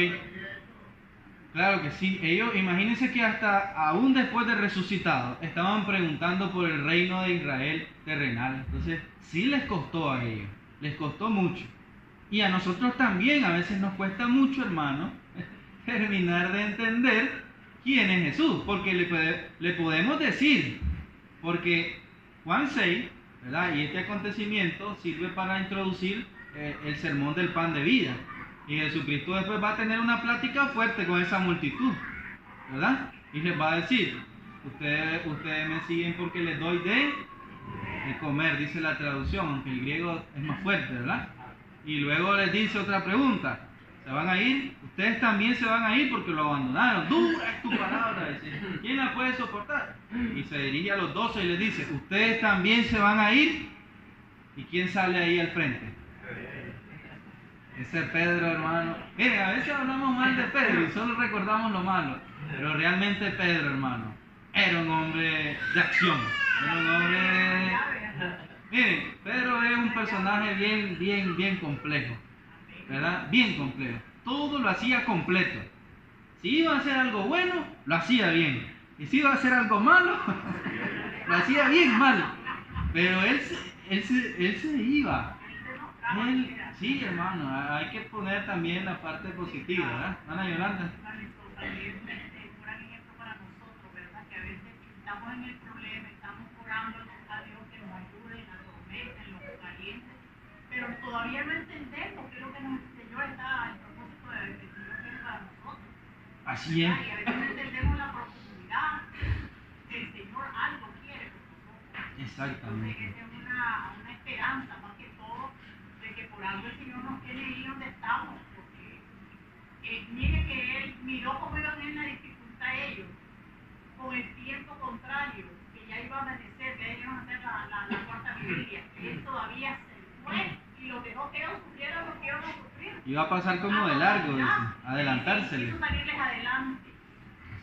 Claro que sí. Ellos, imagínense que hasta aún después de resucitado, estaban preguntando por el reino de Israel terrenal. Entonces, sí les costó a ellos, les costó mucho. Y a nosotros también a veces nos cuesta mucho, hermano, terminar de entender quién es Jesús. Porque le podemos decir, porque Juan 6, ¿verdad? Y este acontecimiento sirve para introducir el sermón del pan de vida. Y Jesucristo después va a tener una plática fuerte con esa multitud, ¿verdad? Y les va a decir, ustedes me siguen porque les doy de comer, dice la traducción, aunque el griego es más fuerte, ¿verdad? Y luego les dice otra pregunta, ¿se van a ir? Ustedes también se van a ir porque lo abandonaron. Dura es tu palabra, dice. ¿Quién la puede soportar? Y se dirige a los 12 y les dice, ¿ustedes también se van a ir? ¿Y quién sale ahí al frente? Ese Pedro, hermano. Miren, a veces hablamos mal de Pedro y solo recordamos lo malo. Pero realmente Pedro, hermano, era un hombre de acción. Era un hombre de... Miren, Pedro es un personaje bien complejo. ¿Verdad? Bien complejo. Todo lo hacía completo. Si iba a hacer algo bueno, lo hacía bien. Y si iba a hacer algo malo, lo hacía bien malo. Pero él se iba. Sí, hermano, hay que poner también la parte positiva, ¿verdad? Ana Yolanda. También un gran ejemplo para nosotros, ¿verdad? Que a veces estamos en el problema, estamos orando a Dios que nos ayude en la tormenta, en lo caliente, pero todavía no entendemos qué es lo que el Señor está, el propósito del Señor tiene para nosotros. Así es. Y a veces no entendemos la profundidad que el Señor algo quiere con nosotros. Exactamente. Entonces, esa es una esperanza más que todo de que por algo el Señor nos tiene ahí donde estamos, porque mire que Él miró cómo iban en la dificultad ellos, con el tiempo contrario, que ya iba a amanecer, que ellos iban a hacer la cuarta vigilia. Él todavía se fue y lo dejó que ellos sufrieran lo que ellos no sufrieron. Iba a pasar como de largo, dice, adelantársele. Quiso salirles adelante.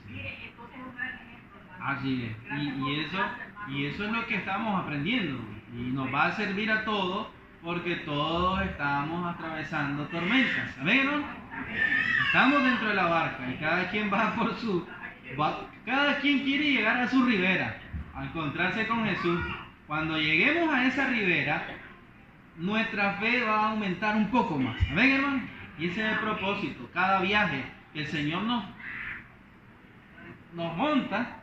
Mire, entonces es un gran ejemplo, hermano. Así es. Y eso es lo que estamos aprendiendo. Y nos va a servir a todos porque todos estamos atravesando tormentas. ¿Amén, hermano? Estamos dentro de la barca y cada quien va por cada quien quiere llegar a su ribera, a encontrarse con Jesús. Cuando lleguemos a esa ribera, nuestra fe va a aumentar un poco más. ¿Amén, hermano? Y ese es el propósito. Cada viaje que el Señor nos monta,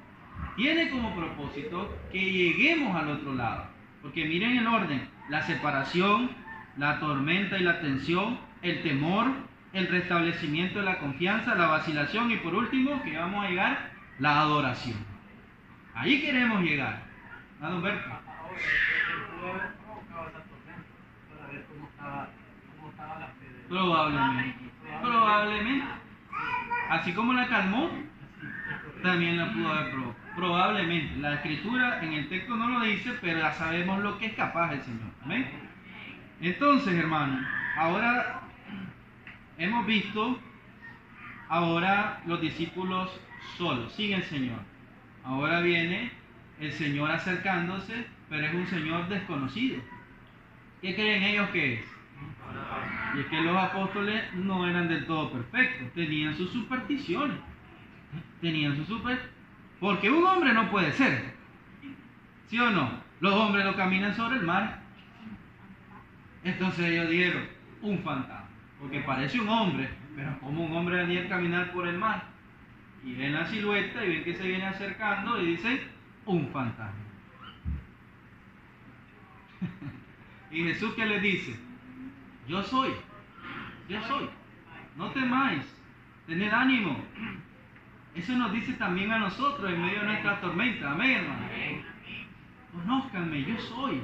tiene como propósito que lleguemos al otro lado. Porque miren el orden: la separación, la tormenta y la tensión, el temor, el restablecimiento de la confianza, la vacilación y por último, que vamos a llegar, la adoración. Ahí queremos llegar. ¿A don Berto? Probablemente. Así como la calmó, también la pudo haber probado. Probablemente. La escritura en el texto no lo dice, pero ya sabemos lo que es capaz el Señor. ¿Amén? Entonces, hermanos, ahora hemos visto ahora los discípulos solos, sin el Señor. Ahora viene el Señor acercándose, pero es un Señor desconocido. ¿Qué creen ellos que es? Y es que los apóstoles no eran del todo perfectos, tenían sus supersticiones, porque un hombre no puede ser, ¿sí o no? Los hombres no caminan sobre el mar. Entonces ellos dijeron, un fantasma, porque parece un hombre, pero como un hombre venía a caminar por el mar. Y ven la silueta y ven que se viene acercando y dicen, un fantasma. Y Jesús, ¿qué les dice? Yo soy, no temáis, tened ánimo. Eso nos dice también a nosotros en medio de nuestra tormenta, amén, hermano. Conózcanme, yo soy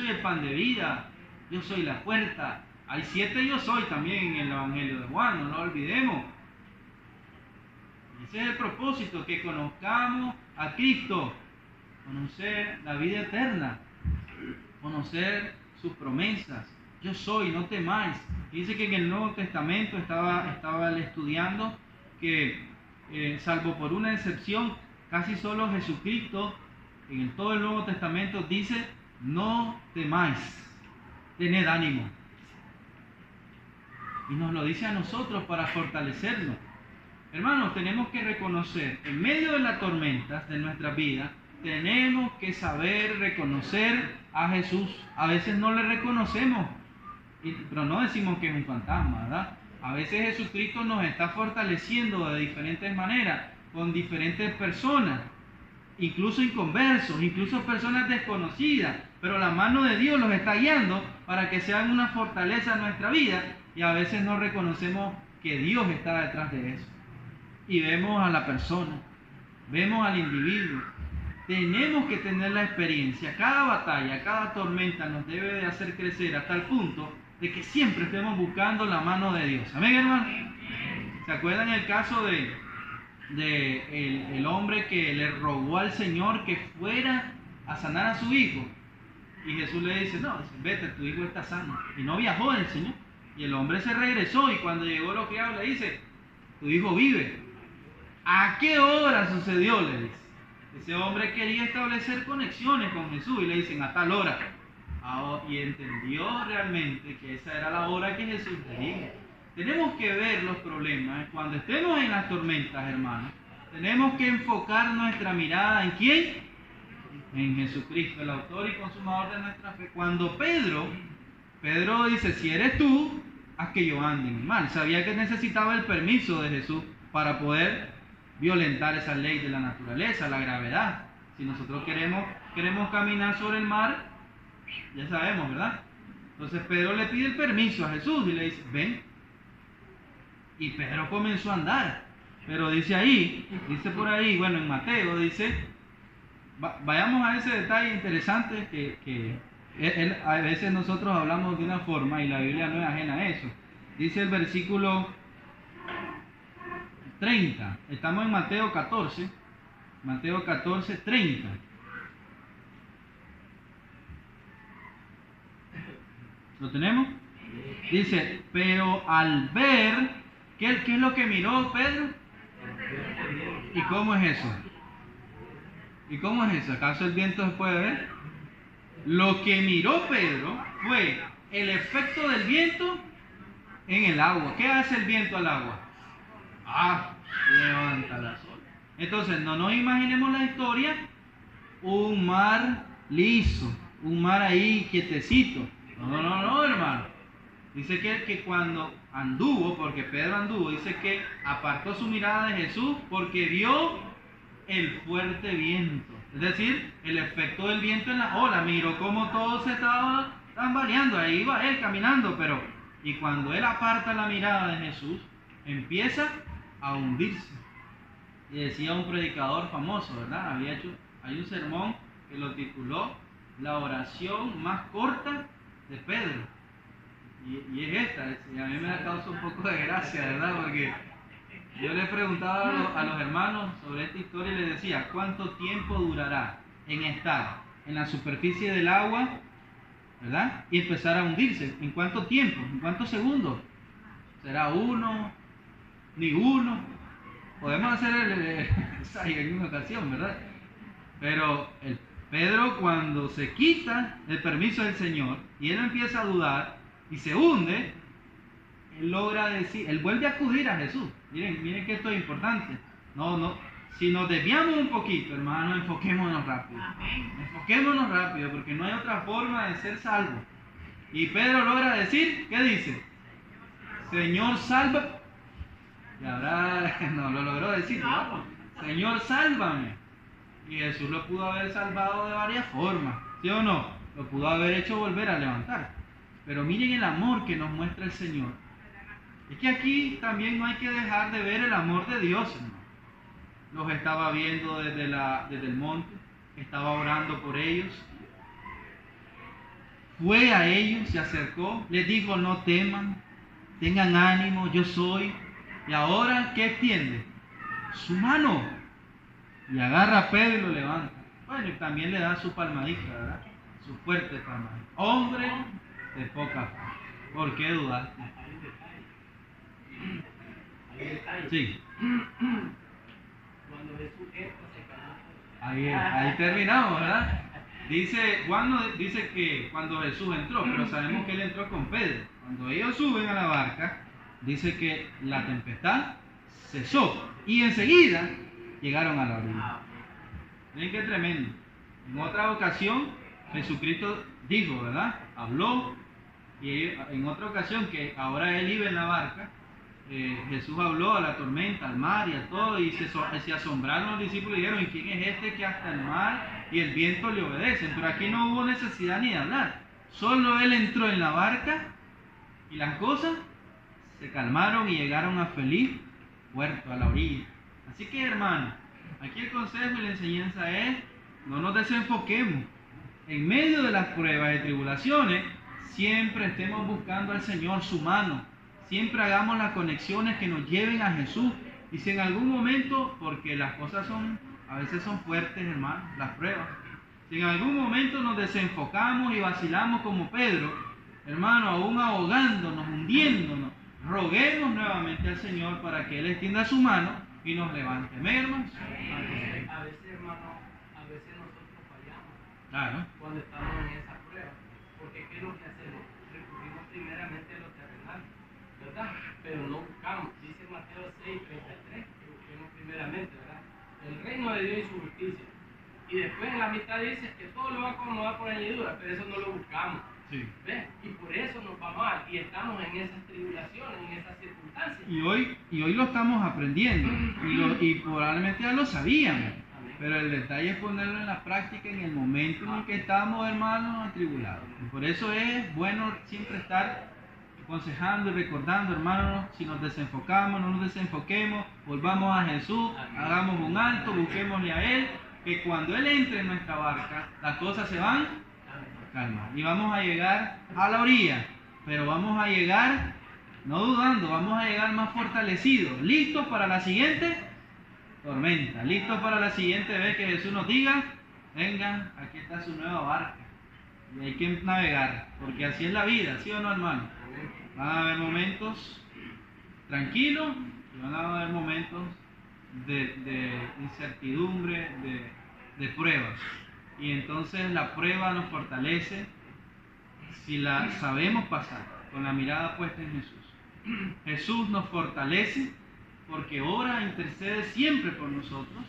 el pan de vida, yo soy la puerta. Hay 7 yo soy también en el Evangelio de Juan, no lo olvidemos. Ese es el propósito, que conozcamos a Cristo, conocer la vida eterna, conocer sus promesas. Yo soy, no temáis. Dice que en el Nuevo Testamento estaba estudiando que, salvo por una excepción, casi solo Jesucristo en todo el Nuevo Testamento dice, no temáis, tened ánimo. Y nos lo dice a nosotros para fortalecernos. Hermanos, tenemos que reconocer, en medio de las tormentas de nuestra vida, tenemos que saber reconocer a Jesús. A veces no le reconocemos, pero no decimos que es un fantasma, ¿verdad? A veces Jesucristo nos está fortaleciendo de diferentes maneras, con diferentes personas, incluso inconversos, incluso personas desconocidas, pero la mano de Dios los está guiando para que sean una fortaleza en nuestra vida, y a veces no reconocemos que Dios está detrás de eso. Y vemos a la persona, vemos al individuo. Tenemos que tener la experiencia. Cada batalla, cada tormenta nos debe de hacer crecer hasta el punto de que siempre estemos buscando la mano de Dios. Amén, hermano. ¿Se acuerdan el caso de el hombre que le rogó al Señor que fuera a sanar a su hijo? Y Jesús le dice, no, vete, tu hijo está sano. Y no viajó el Señor. Y el hombre se regresó, y cuando llegó los criados le dice, tu hijo vive. ¿A qué hora sucedió? Le dice. Ese hombre quería establecer conexiones con Jesús y le dicen a tal hora. Y entendió realmente que esa era la hora que Jesús le dijo. Tenemos que ver los problemas. Cuando estemos en las tormentas, hermanos, tenemos que enfocar nuestra mirada ¿en quién? En Jesucristo, el autor y consumador de nuestra fe. Cuando Pedro dice, si eres tú, haz que yo ande en el mar. Sabía que necesitaba el permiso de Jesús para poder violentar esa ley de la naturaleza, la gravedad. Si nosotros queremos caminar sobre el mar, ya sabemos, ¿verdad? Entonces Pedro le pide el permiso a Jesús y le dice, ven. Y Pedro comenzó a andar. Pero dice por ahí, bueno, en Mateo dice, vayamos a ese detalle interesante que a veces nosotros hablamos de una forma y la Biblia no es ajena a eso. Dice el versículo 30, estamos en Mateo 14, 30. ¿Lo tenemos? Dice, pero al ver, ¿qué es lo que miró Pedro? ¿Y cómo es eso? ¿Acaso el viento se puede ver? Lo que miró Pedro fue el efecto del viento en el agua. ¿Qué hace el viento al agua? Levanta las olas. Entonces, no nos imaginemos la historia, un mar liso, un mar ahí quietecito. No, hermano. Dice que cuando anduvo, porque Pedro anduvo, dice que apartó su mirada de Jesús porque vio el fuerte viento. Es decir, el efecto del viento en la ola. Miró cómo todos se estaban tambaleando. Ahí iba él caminando, y cuando él aparta la mirada de Jesús, empieza a hundirse. Y decía un predicador famoso, ¿verdad? Hay un sermón que lo tituló La oración más corta de Pedro. Y es esta, y a mí me causa un poco de gracia, ¿verdad? Porque yo le preguntaba a los hermanos sobre esta historia y les decía, ¿cuánto tiempo durará en estar en la superficie del agua, ¿verdad? Y empezar a hundirse. ¿En cuánto tiempo? ¿En cuántos segundos? ¿Será 1, ni uno. Podemos hacer el ensayo en una ocasión, ¿verdad? Pero Pedro, cuando se quita el permiso del Señor y él empieza a dudar y se hunde, él logra decir, él vuelve a acudir a Jesús. Miren que esto es importante. Si nos desviamos un poquito, hermano, enfoquémonos rápido. Enfoquémonos rápido, porque no hay otra forma de ser salvo. Y Pedro logra decir, ¿qué dice? Señor, salva. Y ahora no lo logró decir, ¿no? Señor, sálvame. Y Jesús lo pudo haber salvado de varias formas, ¿sí o no? Lo pudo haber hecho volver a levantar. Pero miren el amor que nos muestra el Señor. Es que aquí también no hay que dejar de ver el amor de Dios, hermano. Los estaba viendo desde el monte, estaba orando por ellos. Fue a ellos, se acercó, les dijo, no teman, tengan ánimo, yo soy. Y ahora, ¿qué extiende? Su mano. Y agarra a Pedro y lo levanta. Bueno, y también le da su palmadita, ¿verdad? Su fuerte palmadita. Hombre de poca fe. ¿Por qué dudar? Sí. Cuando Jesús entra, se calma. Ahí terminamos, ¿verdad? Dice que cuando Jesús entró, pero sabemos que él entró con Pedro. Cuando ellos suben a la barca, dice que la tempestad cesó y enseguida llegaron a la orilla. Miren qué tremendo. En otra ocasión, Jesucristo dijo, ¿verdad? Habló, y en otra ocasión, que ahora él iba en la barca, Jesús habló a la tormenta, al mar y a todo, y se asombraron los discípulos y dijeron, ¿y quién es este que hasta el mar y el viento le obedecen? Pero aquí no hubo necesidad ni de hablar. Solo él entró en la barca y las cosas se calmaron y llegaron a feliz puerto, a la orilla. Así que, hermano, aquí el consejo y la enseñanza es, no nos desenfoquemos. En medio de las pruebas y tribulaciones, siempre estemos buscando al Señor, su mano. Siempre hagamos las conexiones que nos lleven a Jesús. Y si en algún momento, porque las cosas a veces son fuertes, hermano, las pruebas. Si en algún momento nos desenfocamos y vacilamos como Pedro, hermano, aún ahogándonos, hundiéndonos, roguemos nuevamente al Señor para que Él extienda su mano y nos levante. ¿Amén, hermanos? A veces, hermano, nosotros fallamos. Claro. Cuando estamos en esa prueba. Porque ¿qué es lo que hacemos? Recurrimos primeramente a lo terrenal, ¿verdad? Pero no buscamos. Dice Mateo 6:33, que busquemos primeramente, ¿verdad? El reino de Dios y su justicia. Y después en la mitad dice que todo lo va a acomodar por añadidura, pero eso no lo buscamos. Sí. ¿Ves? Y por eso nos va mal y estamos en esas tribulaciones, en esas circunstancias. Y hoy lo estamos aprendiendo y probablemente ya lo sabíamos, pero el detalle es ponerlo en la práctica en el momento en el que estamos, hermanos, atribulados. Y por eso es bueno siempre estar aconsejando y recordando, hermanos, si nos desenfocamos, no nos desenfoquemos, volvamos a Jesús, hagamos un alto, busquémosle a Él, que cuando Él entre en nuestra barca, las cosas se van a calmar. Y vamos a llegar a la orilla, pero vamos a llegar, no dudando, vamos a llegar más fortalecidos, listos para la siguiente tormenta, listos para la siguiente vez que Jesús nos diga, vengan, aquí está su nueva barca. Y hay que navegar, porque así es la vida, ¿sí o no, hermano? Van a haber momentos tranquilos y van a haber momentos de incertidumbre, de pruebas. Y entonces la prueba nos fortalece si la sabemos pasar, con la mirada puesta en Jesús. Jesús nos fortalece porque ora, intercede siempre por nosotros.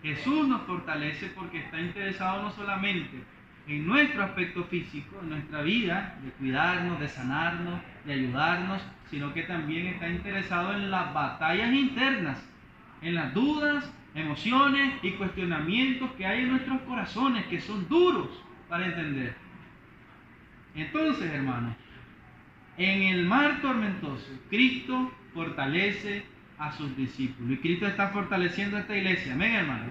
Jesús nos fortalece porque está interesado no solamente en nuestro aspecto físico, en nuestra vida, de cuidarnos, de sanarnos, de ayudarnos, sino que también está interesado en las batallas internas, en las dudas, emociones y cuestionamientos que hay en nuestros corazones, que son duros para entender. Entonces, hermanos, en el mar tormentoso, Cristo fortalece a sus discípulos. Y Cristo está fortaleciendo a esta iglesia. Amén, hermano.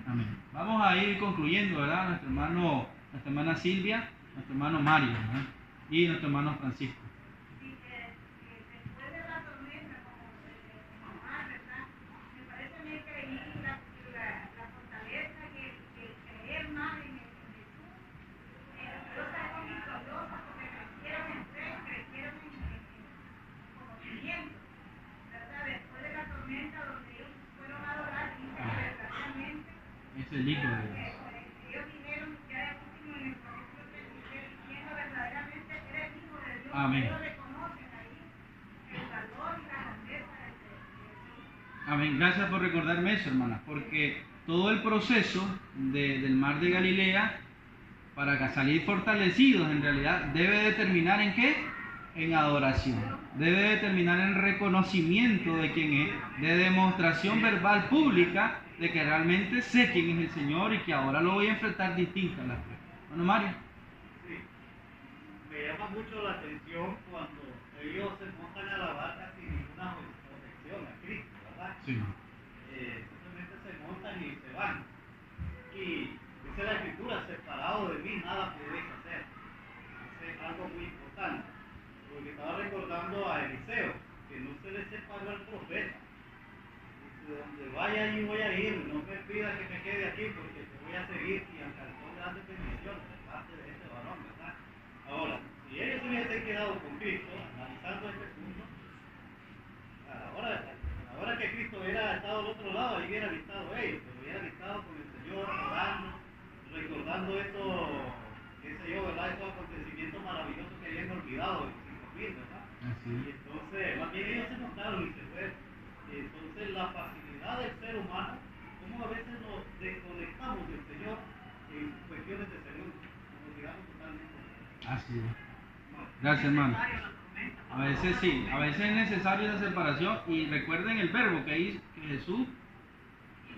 Amén. Vamos a ir concluyendo, ¿verdad? Nuestra hermana Silvia, nuestro hermano Mario, ¿verdad? Y nuestro hermano Francisco. Después de la tormenta, como mar, ¿verdad? Me parece a mí que ahí la fortaleza y el creer más en Jesús, ellos salieron victoriosos porque crecieron en fe, crecieron en conocimiento, ¿verdad? De Es el Hijo de Dios. Ellos dijeron ya de último en el capítulo 36 diciendo verdaderamente que eres Hijo de Dios. Amén. Ellos reconocen ahí el valor y la grandeza de Jesús. Amén. Gracias por recordarme eso, hermana, porque todo el proceso del mar de Galilea, para salir fortalecidos, en realidad, debe de terminar ¿en qué? En adoración. Debe de terminar en reconocimiento de quién es, de demostración verbal pública de que realmente sé quién es el Señor y que ahora lo voy a enfrentar distinto a la fe. Bueno, Mario. Sí. Me llama mucho la atención cuando ellos se montan a la barca sin ninguna protección a Cristo, ¿verdad? Sí. Simplemente se montan y se van. Y dice la Escritura, separado de mí nada podéis hacer. Es algo muy importante. Porque estaba recordando a Eliseo, que no se le separó al profeta. Dice, donde vaya yo voy a ir, no me pidas que me quede aquí porque te voy a seguir y alcanzó grandes bendiciones de parte de este varón, ¿verdad? Ahora, si ellos se hubiesen quedado con Cristo, analizando este punto, a la hora que Cristo hubiera estado al otro lado, ahí hubiera estado ellos, pero hubieran estado con el Señor, orando, recordando esto, qué sé yo, ¿verdad? Estos acontecimientos maravillosos que habían olvidado, ¿verdad? Así. Y entonces, más bien ellos se montaron y se fueron. Y entonces, la facilidad del ser humano, cómo a veces nos desconectamos del Señor en cuestiones de segundos, nos olvidamos totalmente. Así es. Gracias, hermano. A veces sí, a veces es necesaria esa separación y recuerden el verbo que hizo Jesús.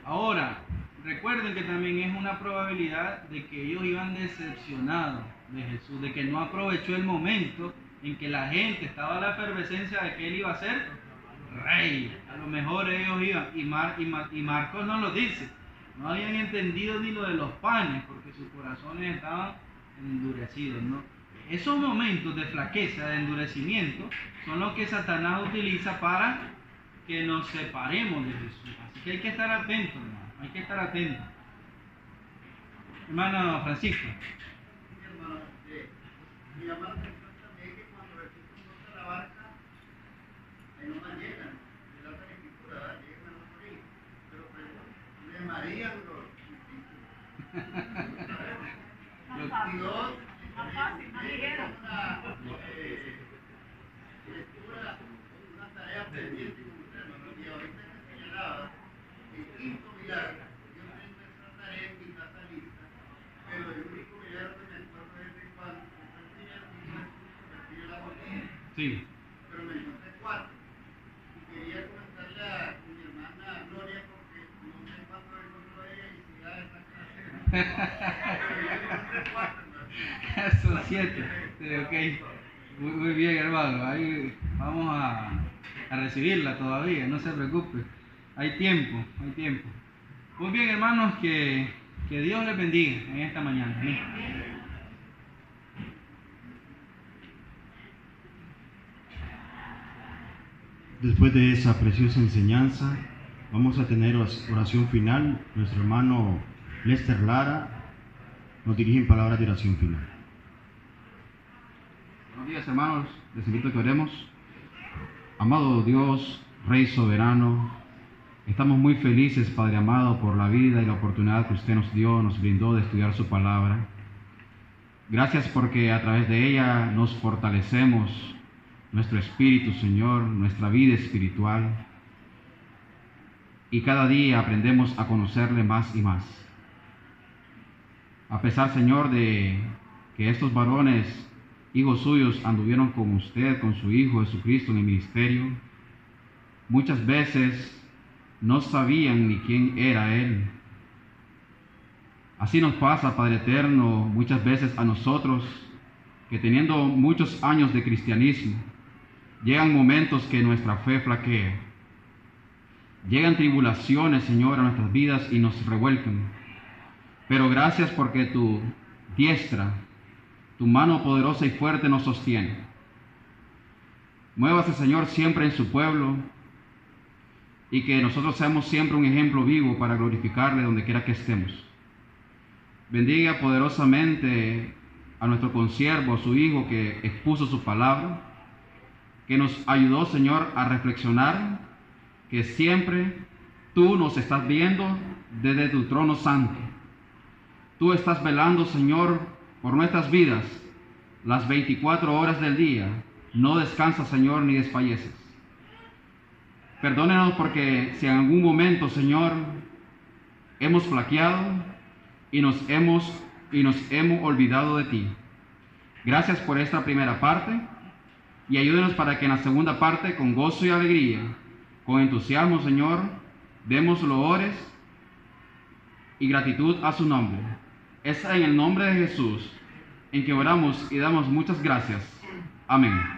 Ahora, recuerden que también es una probabilidad de que ellos iban decepcionados de Jesús, de que no aprovechó el momento en que la gente estaba a la efervescencia de que él iba a ser rey. A lo mejor ellos iban, y Marcos nos lo dice, no habían entendido ni lo de los panes, porque sus corazones estaban endurecidos, ¿no? Esos momentos de flaqueza, de endurecimiento, son los que Satanás utiliza para que nos separemos de Jesús. Así que hay que estar atentos, hermano, hay que estar atentos. Hermano Francisco. Sí, hermano, me llama la atención también que cuando Jesús monta la barca, ahí no más llegan, de la otra escritura, ¿verdad? Llegan a los orillos, pero le marean los discípulos. Y dos, Más fácil, más ligero. una tarea pendiente con usted, hermano, y ahorita me señalaba el quinto milagro. Yo tengo esa tarea en mi casa lista, pero el único milagro que me acuerdo de vez en cuando fue el primero que hizo Jesús convertir el agua en vino. Sí. Pero me encontré cuatro. Y quería comentarle a mi hermana Gloria porque no sé cuánto le encontró ella y si ya está clase. Pero yo encontré cuatro, hermano. Son 7. Sí, ok. Muy bien, hermano. Ahí vamos a recibirla todavía, no se preocupe. Hay tiempo, hay tiempo. Muy bien, hermanos, que Dios les bendiga en esta mañana. Amén. Después de esa preciosa enseñanza, vamos a tener oración final. Nuestro hermano Lester Lara nos dirige en palabras de oración final. Buenos días, hermanos. Les invito a que oremos. Amado Dios, Rey soberano, estamos muy felices, Padre amado, por la vida y la oportunidad que usted nos dio, nos brindó de estudiar su palabra. Gracias porque a través de ella nos fortalecemos nuestro espíritu, Señor, nuestra vida espiritual. Y cada día aprendemos a conocerle más y más. A pesar, Señor, de que estos varones, hijos suyos, anduvieron con usted, con su Hijo Jesucristo en el ministerio, muchas veces no sabían ni quién era Él. Así nos pasa, Padre eterno, muchas veces a nosotros, que teniendo muchos años de cristianismo, llegan momentos que nuestra fe flaquea. Llegan tribulaciones, Señor, a nuestras vidas y nos revuelcan. Pero gracias porque tu diestra, tu mano poderosa y fuerte nos sostiene. Muévase, Señor, siempre en su pueblo y que nosotros seamos siempre un ejemplo vivo para glorificarle donde quiera que estemos. Bendiga poderosamente a nuestro consiervo, a su Hijo que expuso su palabra, que nos ayudó, Señor, a reflexionar que siempre tú nos estás viendo desde tu trono santo. Tú estás velando, Señor, por nuestras vidas las 24 horas del día. No descansas, Señor, ni desfalleces. Perdónenos porque si en algún momento, Señor, hemos flaqueado y nos hemos olvidado de ti. Gracias por esta primera parte y ayúdenos para que en la segunda parte, con gozo y alegría, con entusiasmo, Señor, demos loores y gratitud a su nombre. Es en el nombre de Jesús en que oramos y damos muchas gracias. Amén.